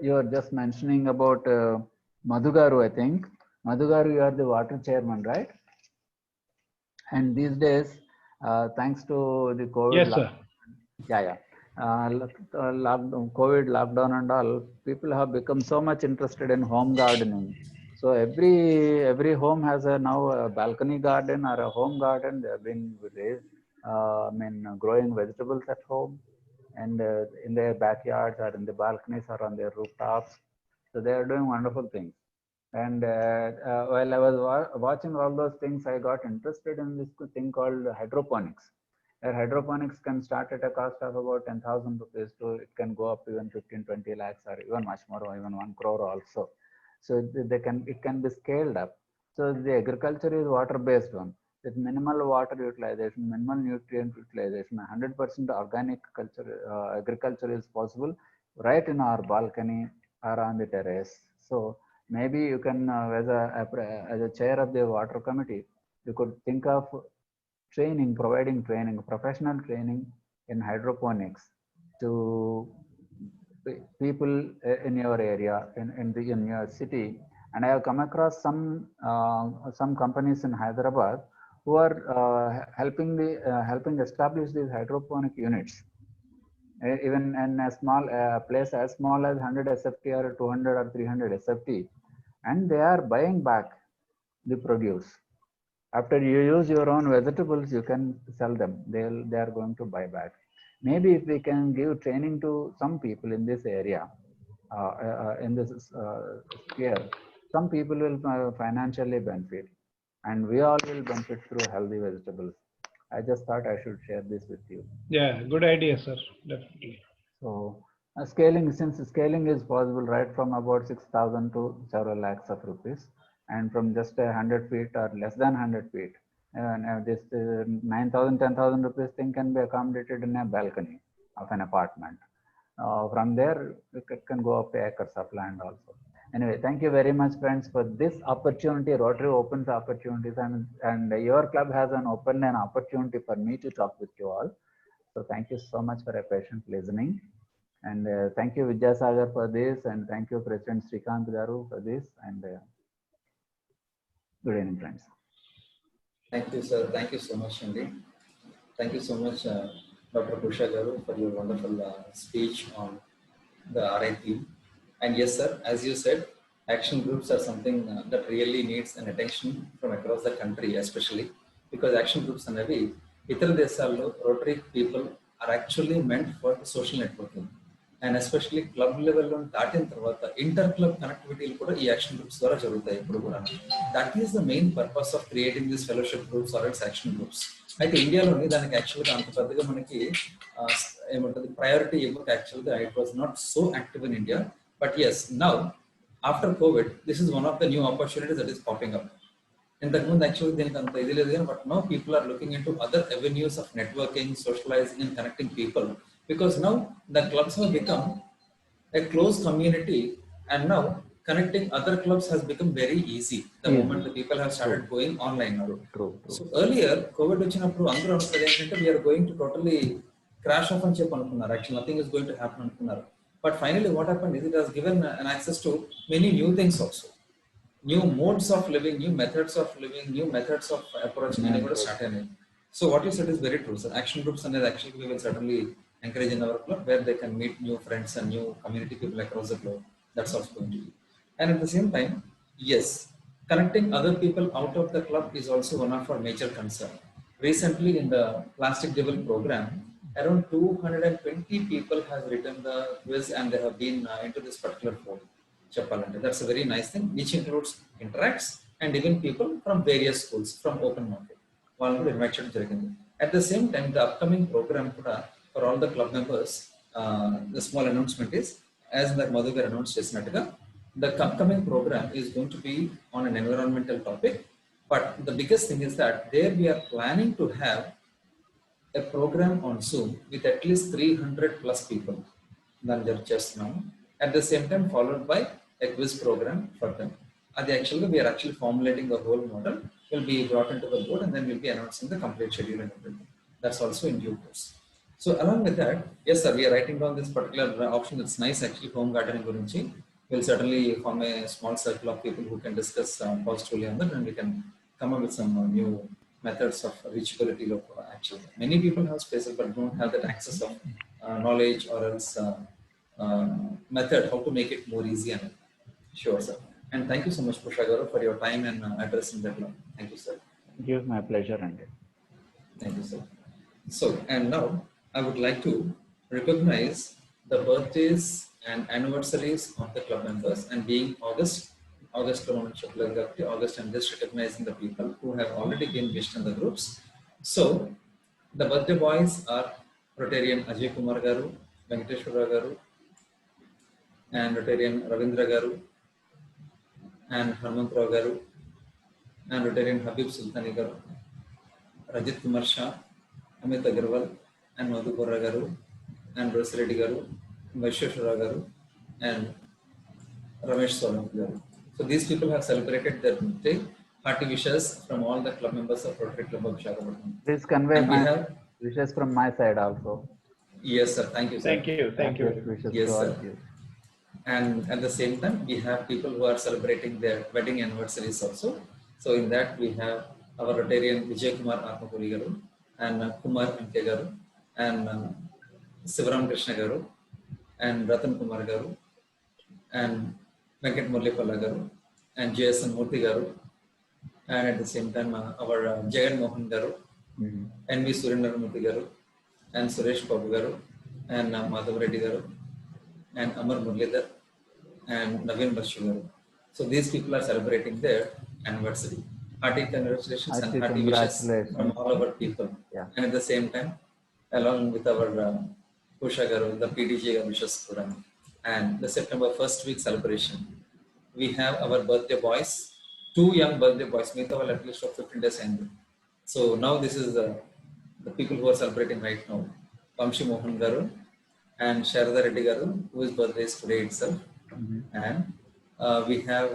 You are just mentioning about Madhu Garu, I think. Madhu Garu, you are the water chairman, right? And these days, thanks to the COVID, yes, sir. COVID lockdown and all, people have become so much interested in home gardening. So every home has now a balcony garden or a home garden. They have been raised, growing vegetables at home and in their backyards or in the balconies or on their rooftops. So they are doing wonderful things. And while I was watching all those things, I got interested in this thing called hydroponics. Hydroponics can start at a cost of about 10,000 rupees to it can go up to even 15-20 lakhs or even much more, or even 1 crore also. So it can be scaled up. So the agriculture is water-based one with minimal water utilization, minimal nutrient utilization. 100% organic agriculture is possible right in our balcony or on the terrace. So maybe you can, as a chair of the water committee, you could think of providing training, professional training in hydroponics to people in your area, in your city. And I have come across some companies in Hyderabad who are helping establish these hydroponic units. Even in a small place as small as 100 SFT or 200 or 300 SFT, and they are buying back the produce. After you use your own vegetables, you can sell them. They are going to buy back. Maybe if we can give training to some people in this area, in this sphere, some people will financially benefit, and we all will benefit through healthy vegetables. I just thought I should share this with you. Yeah, good idea, sir. Definitely. So scaling, since scaling is possible right from about 6,000 to several lakhs of rupees, and from just 100 feet or less than 100 feet, this 9,000, 10,000 rupees thing can be accommodated in a balcony of an apartment. From there, it can go up to acres of land also. Anyway, thank you very much, friends, for this opportunity. Rotary opens opportunities, and your club has an opportunity for me to talk with you all. So thank you so much for a patient listening. And thank you, Vidyasagar, for this, and thank you, President Srikanth Garu, for this. And good evening, friends. Thank you, sir. Thank you so much, Andy. Thank you so much, Dr. Pusha Garu, for your wonderful speech on the RIP. And yes, sir, as you said, action groups are something that really needs an attention from across the country, especially because action groups are very Itara Desallo, Rotary people are actually meant for social networking. And especially club level on datin tarvata inter-club connectivity kuda ee action groups dwara jarugutayi ippudu kuda. That is the main purpose of creating these fellowship groups or its action groups. Aithe India loni daniki actually ga anta pedaga manaki emuntadi priority iవ్వక actually it was not so active in India. But yes, now after COVID, this is one of the new opportunities that is popping up. In the moon actually then but now people are looking into other avenues of networking, socializing and connecting people, because now the clubs have become a close community, and now connecting other clubs has become very easy the moment the people have started going online now. So earlier COVID vachinappudu andru anukunnadu entante we are going to totally crash off and chep anukunnaru. Actually nothing is going to happen anukunnaru. But finally what happened is it has given an access to many new things also. New modes of living, new methods of living, new methods of approaching anybody started. So what you said is very true. So action groups and actually we will certainly encourage in our club where they can meet new friends and new community people across the globe. That's also going to be. And at the same time, yes, connecting other people out of the club is also one of our major concern. Recently in the Plastic Devil program, around 220 people have written the quiz and they have been into this particular forum. That's a very nice thing, which includes interacts and even people from various schools from open market. At the same time, the upcoming program for all the club members, the small announcement is, as the Madhugar announced yesterday, the upcoming program is going to be on an environmental topic. But the biggest thing is that there we are planning to have a program on Zoom with at least 300 plus people. At the same time, followed by a quiz program for them. We are actually formulating the whole model, will be brought into the board, and then we'll be announcing the complete schedule and everything. That's also in due course. So along with that, yes sir, we are writing down this particular option. It's nice actually, home gardening gurinchi. We'll certainly form a small circle of people who can discuss positively on that, and we can come up with some new methods of reachability of actually. Many people have spaces but don't have that access of knowledge or else method how to make it more easy. And sure sir. And thank you so much, Pusha Garu, for your time and addressing that. Thank you, sir. Thank you. My pleasure, Andy. Thank you, sir. So, and now I would like to recognize the birthdays and anniversaries of the club members, and being August, I'm just recognizing the people who have already been wished in the groups. So, the birthday boys are Rotarian Ajay Kumar Garu, Venkateshwara Garu, and Rotarian Ravindra Garu, and Harmantrao Garu, and Rotarian Habib Sultani Garu, Rajit Kumar Shah, Amit Agarwal, and Madhupura Garu, and Rosreddy Garu, Vaisheshwara Garu, and Ramesh Solanki Garu. So these people have celebrated their birthday. Hearty wishes from all the club members of Rotary Club of Visakhapatnam. Please convey my wishes from my side also. Yes, sir. Thank you, sir. Thank you. Yes, sir. And at the same time, we have people who are celebrating their wedding anniversaries also. So in that, we have our Rotarian Vijay Kumar Atmapuri Garu, and Kumar Mk Garu, and Sivaram Krishna Garu, and Ratan Kumar Garu, and Venkat Murlipalla Garu, and JSN Murthy Garu, and at the same time our Jagan Mohan Garu, NV Surendra Murthy Garu, and Suresh Babu Garu, and Madhav Reddy Garu, and Amar Muralidhar, and Naveen Barshu Garu. So these people are celebrating their anniversary. Hearty congratulations and hearty wishes from all our people. Yeah. And at the same time, along with our Usha Garu, the PDG wishes Kuram, and the September 1st week celebration, we have our birthday boys, 2 young birthday boys, meet our at least of 15 days end. So now this is the people who are celebrating right now, Vamshi Mohan Garu and Sharada Reddy Garu, whose birthday is today itself. And we have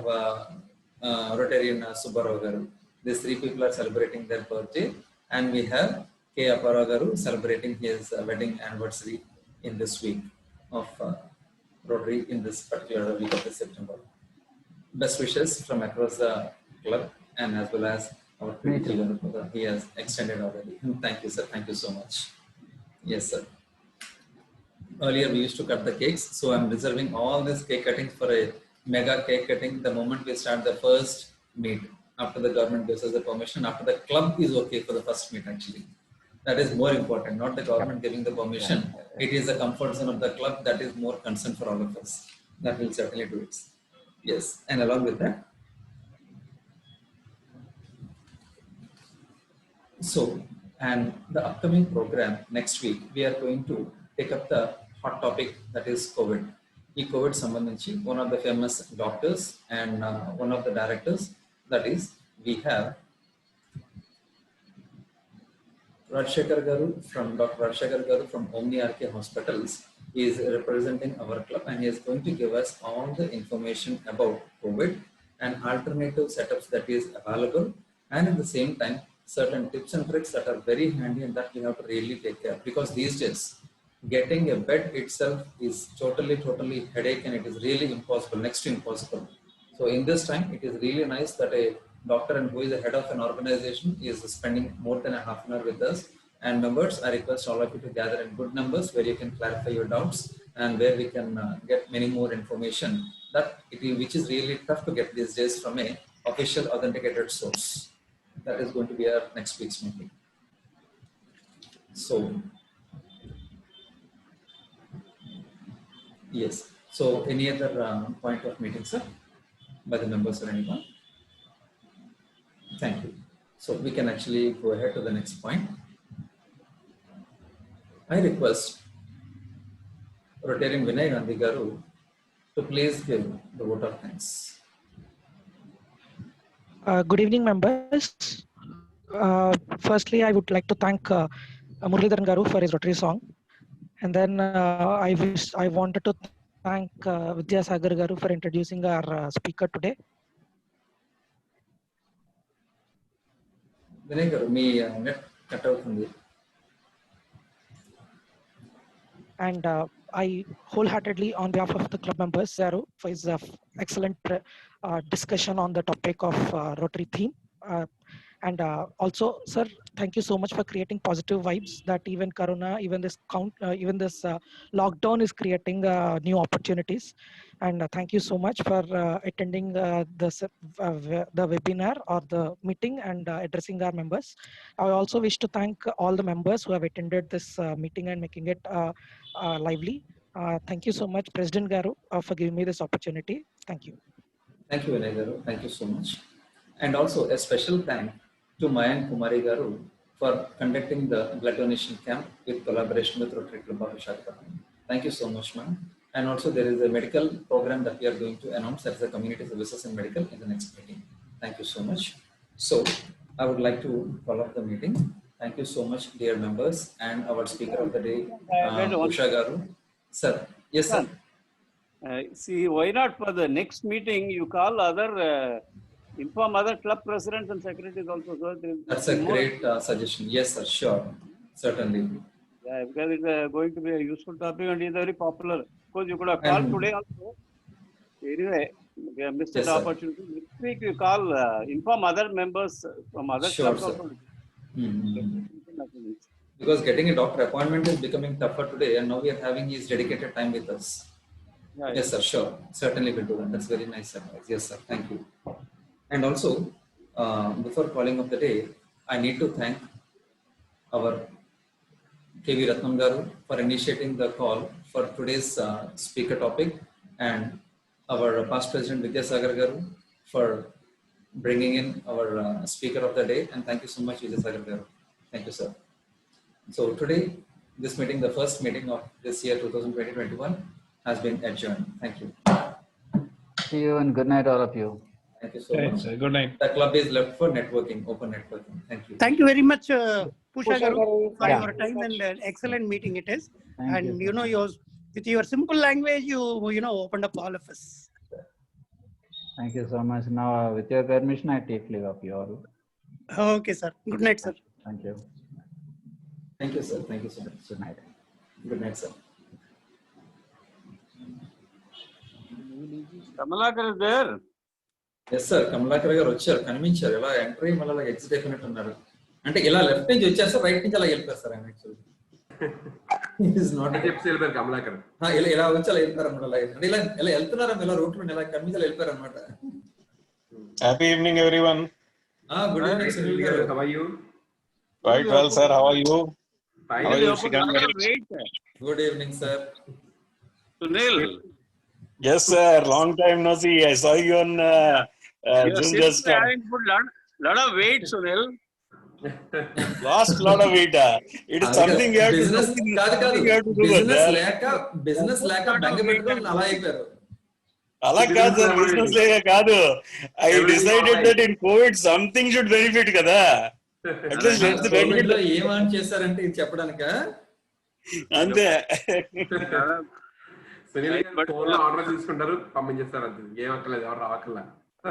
Rotarian Subbarao Garu. These 3 people are celebrating their birthday, and we have K. Apara Garu celebrating his wedding anniversary in this week of Rotary in this particular week of September. Best wishes from across the club and as well as our PDG Garu. He has extended already. Thank you, sir. Thank you so much. Yes, sir. Earlier we used to cut the cakes, so I'm reserving all this cake cutting for a mega cake cutting the moment we start the first meet, after the government gives us the permission, after the club is okay for the first meet actually. That is more important, not the government giving the permission. It is the comfort zone of the club that is more concern for all of us. That will certainly do it. Yes, and along with that, so, and the upcoming program next week, we are going to take up the hot topic that is COVID. COVID Sambandhinchi, one of the famous doctors and one of the directors, that is, we have Rajshekar Garu from Dr. Rajshekar Garu from Omni RK Hospitals. He is representing our club and he is going to give us all the information about COVID and alternative setups that is available, and at the same time certain tips and tricks that are very handy and that we have to really take care, because these days getting a bed itself is totally headache and it is really impossible, next to impossible. So in this time it is really nice that a doctor and who is the head of an organization is spending more than a half an hour with us. And members, I request all of you to gather in good numbers where you can clarify your doubts and where we can get many more information that which is really tough to get these days from a official authenticated source. That is going to be our next week's meeting. So, yes. So, any other point of meeting, sir, by the members or anyone? Thank you. So, we can actually go ahead to the next point. I request Rotarian Vinay Gandhi Garu to please give the vote of thanks. Good evening, members. Firstly, I would like to thank Muralidharan Garu for his Rotary song, and then I wanted to thank Vidyasagar Garu for introducing our speaker today. Vinay Garu, me net cut out from the. And I wholeheartedly, on behalf of the club members, Garu, for his excellent discussion on the topic of Rotary theme. And also, sir, thank you so much for creating positive vibes that even Corona, even this lockdown is creating new opportunities. And thank you so much for attending the webinar or the meeting and addressing our members. I also wish to thank all the members who have attended this meeting and making it lively. Thank you so much, President Garu, for giving me this opportunity. Thank you. Thank you, Vinay Garu. Thank you so much. And also a special thank to Mayan Kumari Garu for conducting the blood donation camp with collaboration with Rotary Club of Visakhapatnam. Thank you so much, ma'am. And also there is a medical program that we are going to announce, that is the community services and medical, in the next meeting. Thank you so much. So I would like to follow up the meeting. Thank you so much, dear members, and our speaker of the day, Usha Garu. Sir, yes, sir. See, why not for the next meeting you call other, inform other club presidents and secretaries also. So that's a great suggestion. Yes, sir. Sure. Certainly. Yeah, because it's going to be a useful topic and it's very popular. Because you could have called today also. Anyway, we have missed the opportunity. Next week you call, inform other members from other clubs also. Because getting a doctor appointment is becoming tougher today, and now we are having his dedicated time with us. Yes, sir. Sure. Certainly will do that. That's very nice advice. Yes, sir. Thank you. And also, before calling of the day, I need to thank our KV Ratnam Garu for initiating the call for today's speaker topic, and our past president Vidyasagar Garu for bringing in our speaker of the day. And thank you so much, Vidyasagar Garu. Thank you, sir. So today, this meeting, the first meeting of this year 2020-21, has been adjourned. Thank you. See you and good night, all of you. Thank you so much. Good night. The club is left for networking, open networking. Thank you. Thank you very much, Pusha Garu, for Yeah. your time, and excellent meeting it is. Thank And you. with your simple language, you opened up all of us. Thank you so much. Now, with your permission, I take leave of you all. Okay, sir. Good night, sir. Thank you. Thank you, sir. Thank you so much. Good night. Good night, sir. Kamalakar is there. Yes sir Kamalakar గారు వచ్చారు, కనిపించారు. ఇలా entry మళ్ళీ exit అయిపోయినట్టు ఉన్నారు. అంటే ఇలా left నుంచి వచ్చేస్తారు, రైట్ నుంచి అలా వెళ్ళిపోయారు సార్. ఆయన యాక్చువల్లీ కమలాకర్ ఇలా వచ్చి అలా వెళ్ళిపోయారు అనమాట. అంటే ఇలా ఇలా వెళ్తున్నారు, ఇలా రోడ్లు ఇలా కనిపించి వెళ్ళిపోయారు అనమాట. Happy evening, everyone. Good evening Sunil గారు. How are you? Quite well, sir. How are you? Fine. How are you, Shrikant garu? Good evening sir. Sunil. Yes, sir. Long time no see. I saw you on Zoom just now. Having put lot of weight, Sunil. Lost lot of weight. It is something you have to do. కాదు business లేక బెంగ పెట్టుకొని అలా అయిపోయారు. అలా కాదు sir, business లేక కాదు. I decided that in COVID something should benefit కదా. At least let the benefit. ఏమని చేశారంటే ఇది చెప్పడానిక అంతే. ఫోన్ లో ఆర్డర్ తీసుకుంటారు, పంపించేస్తారు. అంతే, ఏం అక్కర్లేదు, ఎవరు రావక్కర్లా.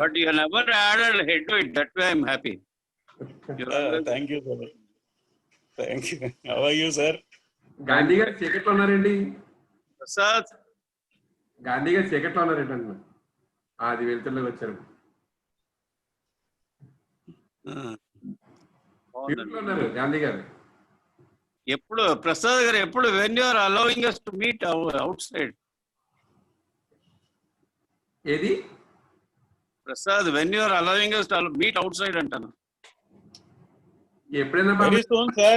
But you never added head to it. That way I'm happy. Thank you, sir. Thank you. How are you, sir? Gandhi గారు చీకట్లో ఉన్నారండి. Prasad. గాంధీ గారు చీకట్లో ఉన్నారేంటి అన్న, అది వెళ్తుల్లోకి వచ్చారు. చీకట్లో ఉన్నారు గాంధీ గారు. ఎప్పుడు ప్రసాద్ గారు ఎప్పుడు when you are allowing us to meet outside? ఏది Prasad, when you are allowing us to meet outside అంటాను. ఎప్పుడైనా Very soon, sir.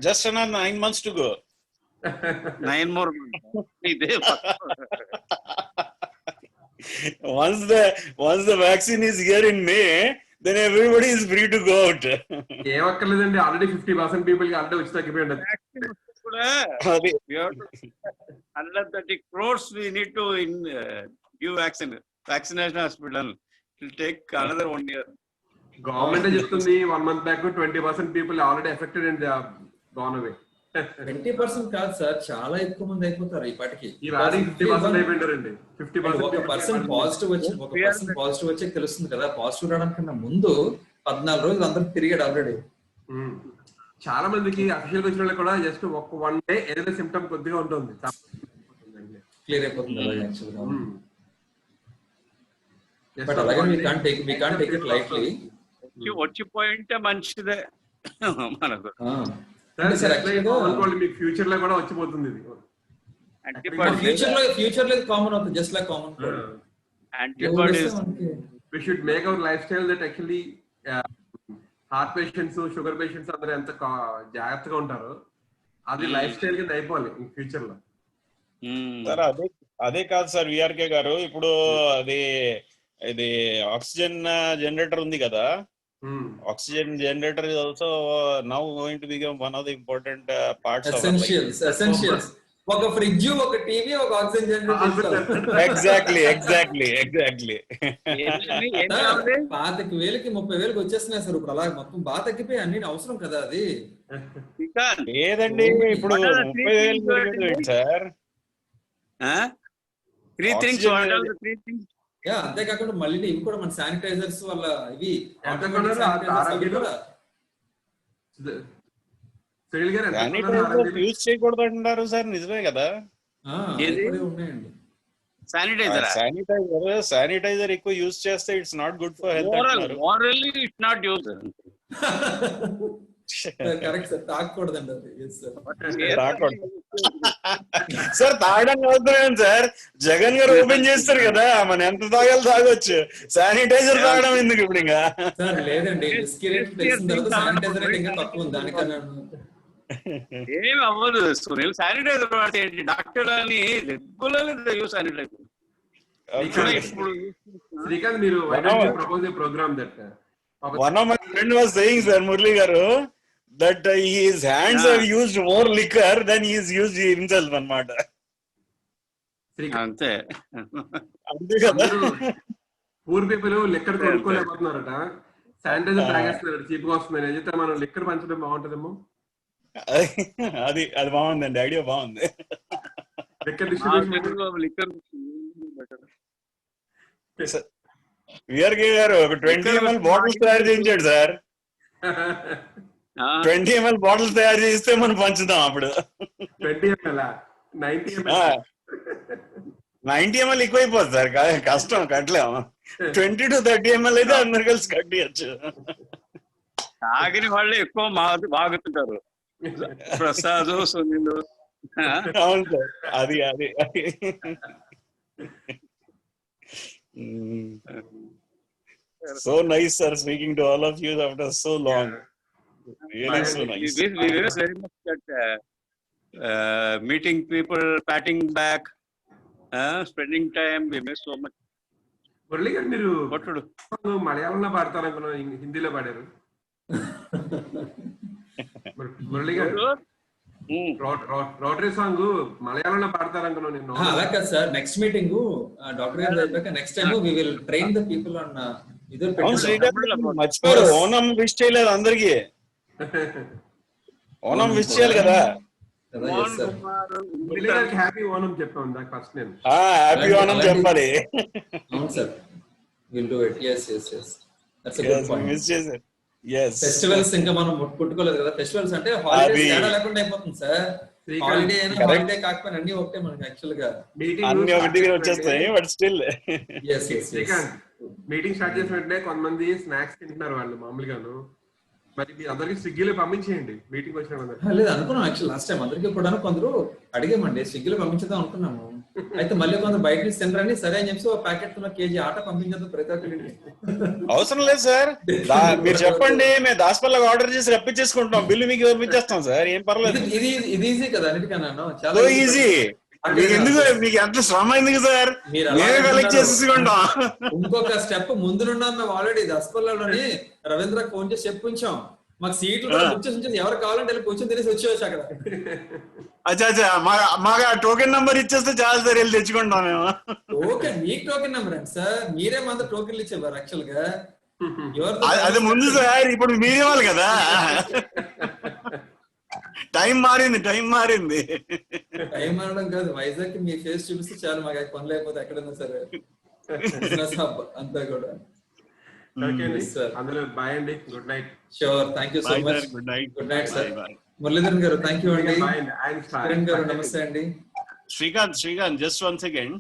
Just another 9 months to go. 9 more months. Once the vaccine is here in May, then everybody is free to go out. ఏం అక్కర్లేదండి, already 50% people కి already వచ్చి తగ్గిపోయింది. 130 crores we need to give vaccination hospital. It will take another 1 year. Government చెప్తుంది 1 month back 20% people already affected and gone away. 20% కాదు sir, చాలా ఎక్కువ మంది అయిపోతారు ఈ పాటికి. 50% అయిపోయింటారండి. 50% ఒక పర్సన్ పాజిటివ్ వచ్చి తెలుస్తుంది కదా. పాజిటివ్ రావడానికన్నా ముందు 14 రోజులు అందరూ తిరిగాడు ఆల్రెడీ. చాలా మందికి అఫీషియల్ వచ్చిన వాళ్ళు కూడా జస్ట్ ఒక 1 day ఏదైనా సిమ్టమ్ కొద్దిగా ఉంటుంది, క్లియర్ అయిపోతుంది కదా యాక్చువల్గా. బట్ అలాగే we can't take it lightly. వచ్చిపోయింటే మంచిదే మనకు. మీకు ఫ్యూచర్ లో కూడా వచ్చిపోతుంది ఇది. ఫ్యూచర్ లో కామన్ అవుతుంది, just like common. We should make our lifestyle that actually heart patients, sugar patients అందరూ ఎంత జాగ్రత్తగా ఉంటారో అది లైఫ్ స్టైల్ కింద అయిపోవాలి ఫ్యూచర్ లో. సార్ అదే కాదు సార్ విఆర్కే గారు, ఇప్పుడు ఇది ఆక్సిజన్ జనరేటర్ ఉంది కదా. Oxygen generator is also now going to become one of the important parts of essentials. ఒక ఫ్రిడ్జ్, ఒక టీవీ, ఒక ఆక్సిజన్ జనరేటర్. ఎగ్జాక్ట్లీ. 25,000కి 30,000కి వచ్చేస్తున్నాయి సార్ ఇప్పుడు. అలా మొత్తం బాగా తగ్గిపోయి అన్ని అవసరం కదా అది. లేదండి ఇప్పుడు 30,000 సార్. అంతేకాకుండా మళ్ళీ ఇవి కూడా మన శానిటైజర్స్ వల్ల ఇవి యూజ్ చేయకూడదు అంటున్నారు సార్, నిజమే కదా? ఉన్నాయండి. శానిటైజర్ ఎక్కువ యూజ్ చేస్తే it's not good for health. Correct sir, తాగకూడదండి అది. Yes sir. సార్ తాగడం అవుతున్నాం సార్, జగన్ గారు ఓపెన్ చేస్తారు కదా, మనం ఎంత తాగాలి తాగొచ్చు, శానిటైజర్ తాగడం ఎందుకు ఇప్పుడు ఇంకా? సార్ లేదండి, విస్కీ రేట్ తెలిసిన తర్వాత శానిటైజర్ రేట్ ఇంకా తక్కువ ఉంది దానికన్నా. ఏమి అవ్వదు సునీల్, శానిటైజర్ వాడితే ఏంటి, డాక్టర్ అని రెగ్యులర్లీ యూస్ శానిటైజర్. శ్రీకాంత్, మీరు propose a programme that one of my friend was saying, sir, Murli garu, that his hands have used more liquor than he has used himself anamata. అంతే అంతే కదా. Poor people liquor కొనుక్కోలేకపోతున్నారట, sanitiser తాగేస్తున్నారు cheap గా వస్తుందని. అయితే మనం liquor పంచడం బాగుంటుందేమో. అది బాగుందండి, ఐడియా బాగుంది. లిక్కర్ డిస్ట్రిబ్యూషన్ విఆర్కే గారు ఒక 20 ml బాటిల్స్ తయారు చేయించాడు సార్. 20 ml బాటిల్స్ తయారు చేస్తే మనం పంచుదాం అప్పుడు. 20 ml 90 ml ఎక్కువైపోతుంది సార్, కష్టం కట్టలేము. 20 to 30 ml అయితే అందరు కలిసి కట్టేయచ్చు. తాగిన వాళ్ళే ఎక్కువ బాగుతుంటారు, ప్రసాద్ సునీల్. అవును సార్, అది so nice, sir, speaking to all of you after so long. Really so nice. We were very much that meeting people, patting back, spending time. We missed so much. Murali గారు, మీరు మలయాళంలో పాడతారు అనుకున్నా, హిందీలో పాడారు. మురళి గారు, రోటరీ సాంగ్ మలయాళంలో పాడతారు అనుకున్నా నేను. అలా కాదు సార్, నెక్స్ట్ మీటింగ్ డాక్టర్ గారు అయిపోయాక next time we will train the people on either. మర్చిపోయారు, ఓనం విష్ చేయలేదు అందరికి. ఓనం విష్ చేయాలి కదా. హ్యాపీ ఓనం చెప్పాను దాకా ఫస్ట్ నేను. హ్యాపీ ఓనం చెప్పాలి. అవును sir, will do it. yes that's a good point. Miss చేశారు. yes, ఫెస్టివల్స్ ఇంకా మనం ముట్టుకోలేదు కదా. ఫెస్టివల్స్ అంటే హాలిడేస్ తేడా లేకుండా అయిపోతుంది సార్. హాలిడే అయినా హాలిడే కాకపోయినా అన్ని ఒకటే మనకి యాక్చువల్ గా. అన్ని ఒకటిగా వచ్చేస్తాయి, బట్ స్టిల్. మీటింగ్ స్టార్ట్ చేసిన వెంటనే కొంతమంది స్నాక్స్ తింటున్నారు వాళ్ళు మామూలుగాను. మరి మీ అందరికి స్విగ్గీలో పంపించేయండి మీటింగ్ వచ్చిన. లేదు అనుకున్నాం యాక్చువల్ లాస్ట్ టైం అందరికీ కూడా కొందరు అడిగామండి స్విగ్గీలో పంపించేద్దాం అనుకున్నాము. అయితే మళ్ళీ కొందరు బయట నుంచి తినరని సరే అని చెప్పి ఒక ప్యాకెట్ కేజీ ఆట పంపించేద్దాం ప్రతి ఒక్కరికి. అవసరం లేదు సార్, మీరు చెప్పండి, మేము దాసపల్లికి ఆర్డర్ చేసి రప్పించేసుకుంటాం, బిల్లు మీకు పంపించేస్తాం సార్, ఏం పర్లేదు. ఇది ఈజీ కదా అన్నిటికన్నా, చాలా ఈజీ. ఎందుకు మీకు ఎంత శ్రమ ఎందుకు సార్, మేమే కలెక్ట్ చేసేసుకుంటాం. ఇంకొక స్టెప్ ముందున్నాం మేము ఆల్రెడీ. దాసపల్లిలోని రవీంద్ర ఫోన్ చేసి చెప్పుంచాం, మాకు సీట్లు బుక్ చేసి ఎవరు కావాలంటే వెళ్ళి కూర్చొని తినేసి వచ్చేవచ్చు అక్కడ. అచ్చా మాకు ఆ టోకెన్ నంబర్ ఇచ్చేస్తే చాలా సార్, వెళ్ళి తెచ్చుకుంటాం మేము. టోకెన్ మీకు టోకెన్ నంబర్ అండి సార్, మీరే మాత్రం టోకెన్లు ఇచ్చేవారు యాక్చువల్ గా. అది ముందు సార్, ఇప్పుడు మీరే వాళ్ళు కదా. టైం మారింది. టైం మారడం కాదు, వైజాగ్ మీ ఫేస్ చూపిస్తే చాలు, మాకు పనులు అయిపోతే ఎక్కడన్నా సరే. అంతా కూడా. బాయ్ అండి, good night. Sure, thank you so much. Good night sir. Muralidharan గారు థ్యాంక్ యూ అండి. కిరణ్ గారు నమస్తే అండి. Srikanth just one second.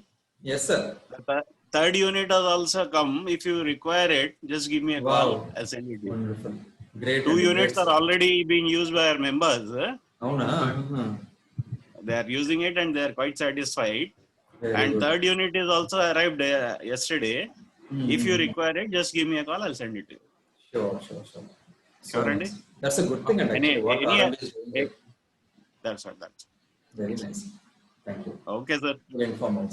Yes sir. The third unit has also come. If you require it, just give me a call. I'll send it. Wonderful. Great. 2 units are already being used by our members. Avuna. They are using it and they are quite satisfied. And third unit is also arrived yesterday. If you require it, just give me a call. I'll send it to you. Sure. Andy? That's a good thing. That's very nice. Thank you. Okay, sir.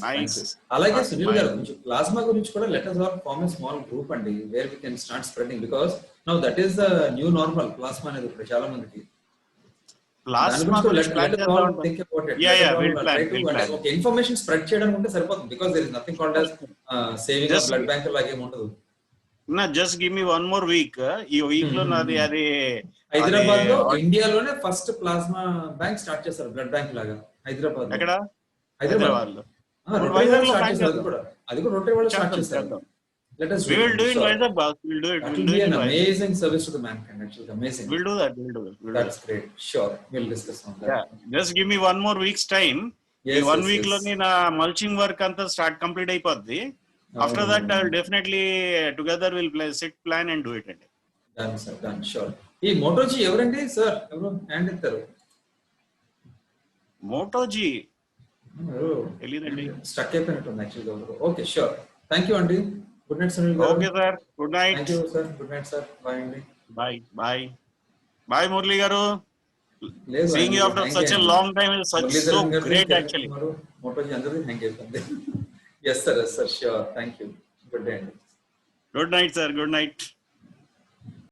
Nice. అలాగే సునీల్ గారు, plasma గురించి కూడా let us all form a small group అండి, where we can start spreading, because now that is the new normal. Plasma అనేది ఇప్పుడు చాలా మందికి information spread చేయడం ఉంటే సరిపోతుంది, because there is nothing called as saving a blood bank లాగే ఉండదు. just give me one more week. ఈ వీక్ లో నాది అది హైదరాబాద్ లో ఇండియాలోనే ఫస్ట్ ప్లాస్మా బ్యాంక్ స్టార్ట్ చేశారు, బ్లడ్ బ్యాంక్ లాగా. హైదరాబాద్ ఎక్కడ? హైదరాబాద్ లో అది కూడా రోటరీ వాళ్ళు స్టార్ట్ చేశారు. Let us we will do it. We'll do it. It will be an amazing service to the mankind. Actually, amazing. We'll do that. That's great. Sure, we'll discuss on that. Yeah, just give me one more week's time. One week lo ni na mulching work anta start complete అయిపోద్ది. After that, I will definitely together we'll sit, plan and do it. Done, sir. Done. Sure. ఈ మోటోజీ ఎవరండి sir? ఎవరు hand ఎత్తారు? మోటోజీ తెలీదండి, stuck అయిపోయినట్టుంది యాక్చువల్గా. Okay, sure. Thank you అండి. Good night Sunil గారు. Okay sir, good night. Thank you sir. Good night sir. Bye అండి. బాయ్ బాయ్ బాయ్ మురళి గారు. లేదు, Seeing you after such a long time is so great actually. మోటోజీ అందరూ hang అయిపోయింది. Yes sir, yes sir, sure. Thank you. Good day అండి. Good night sir, good night.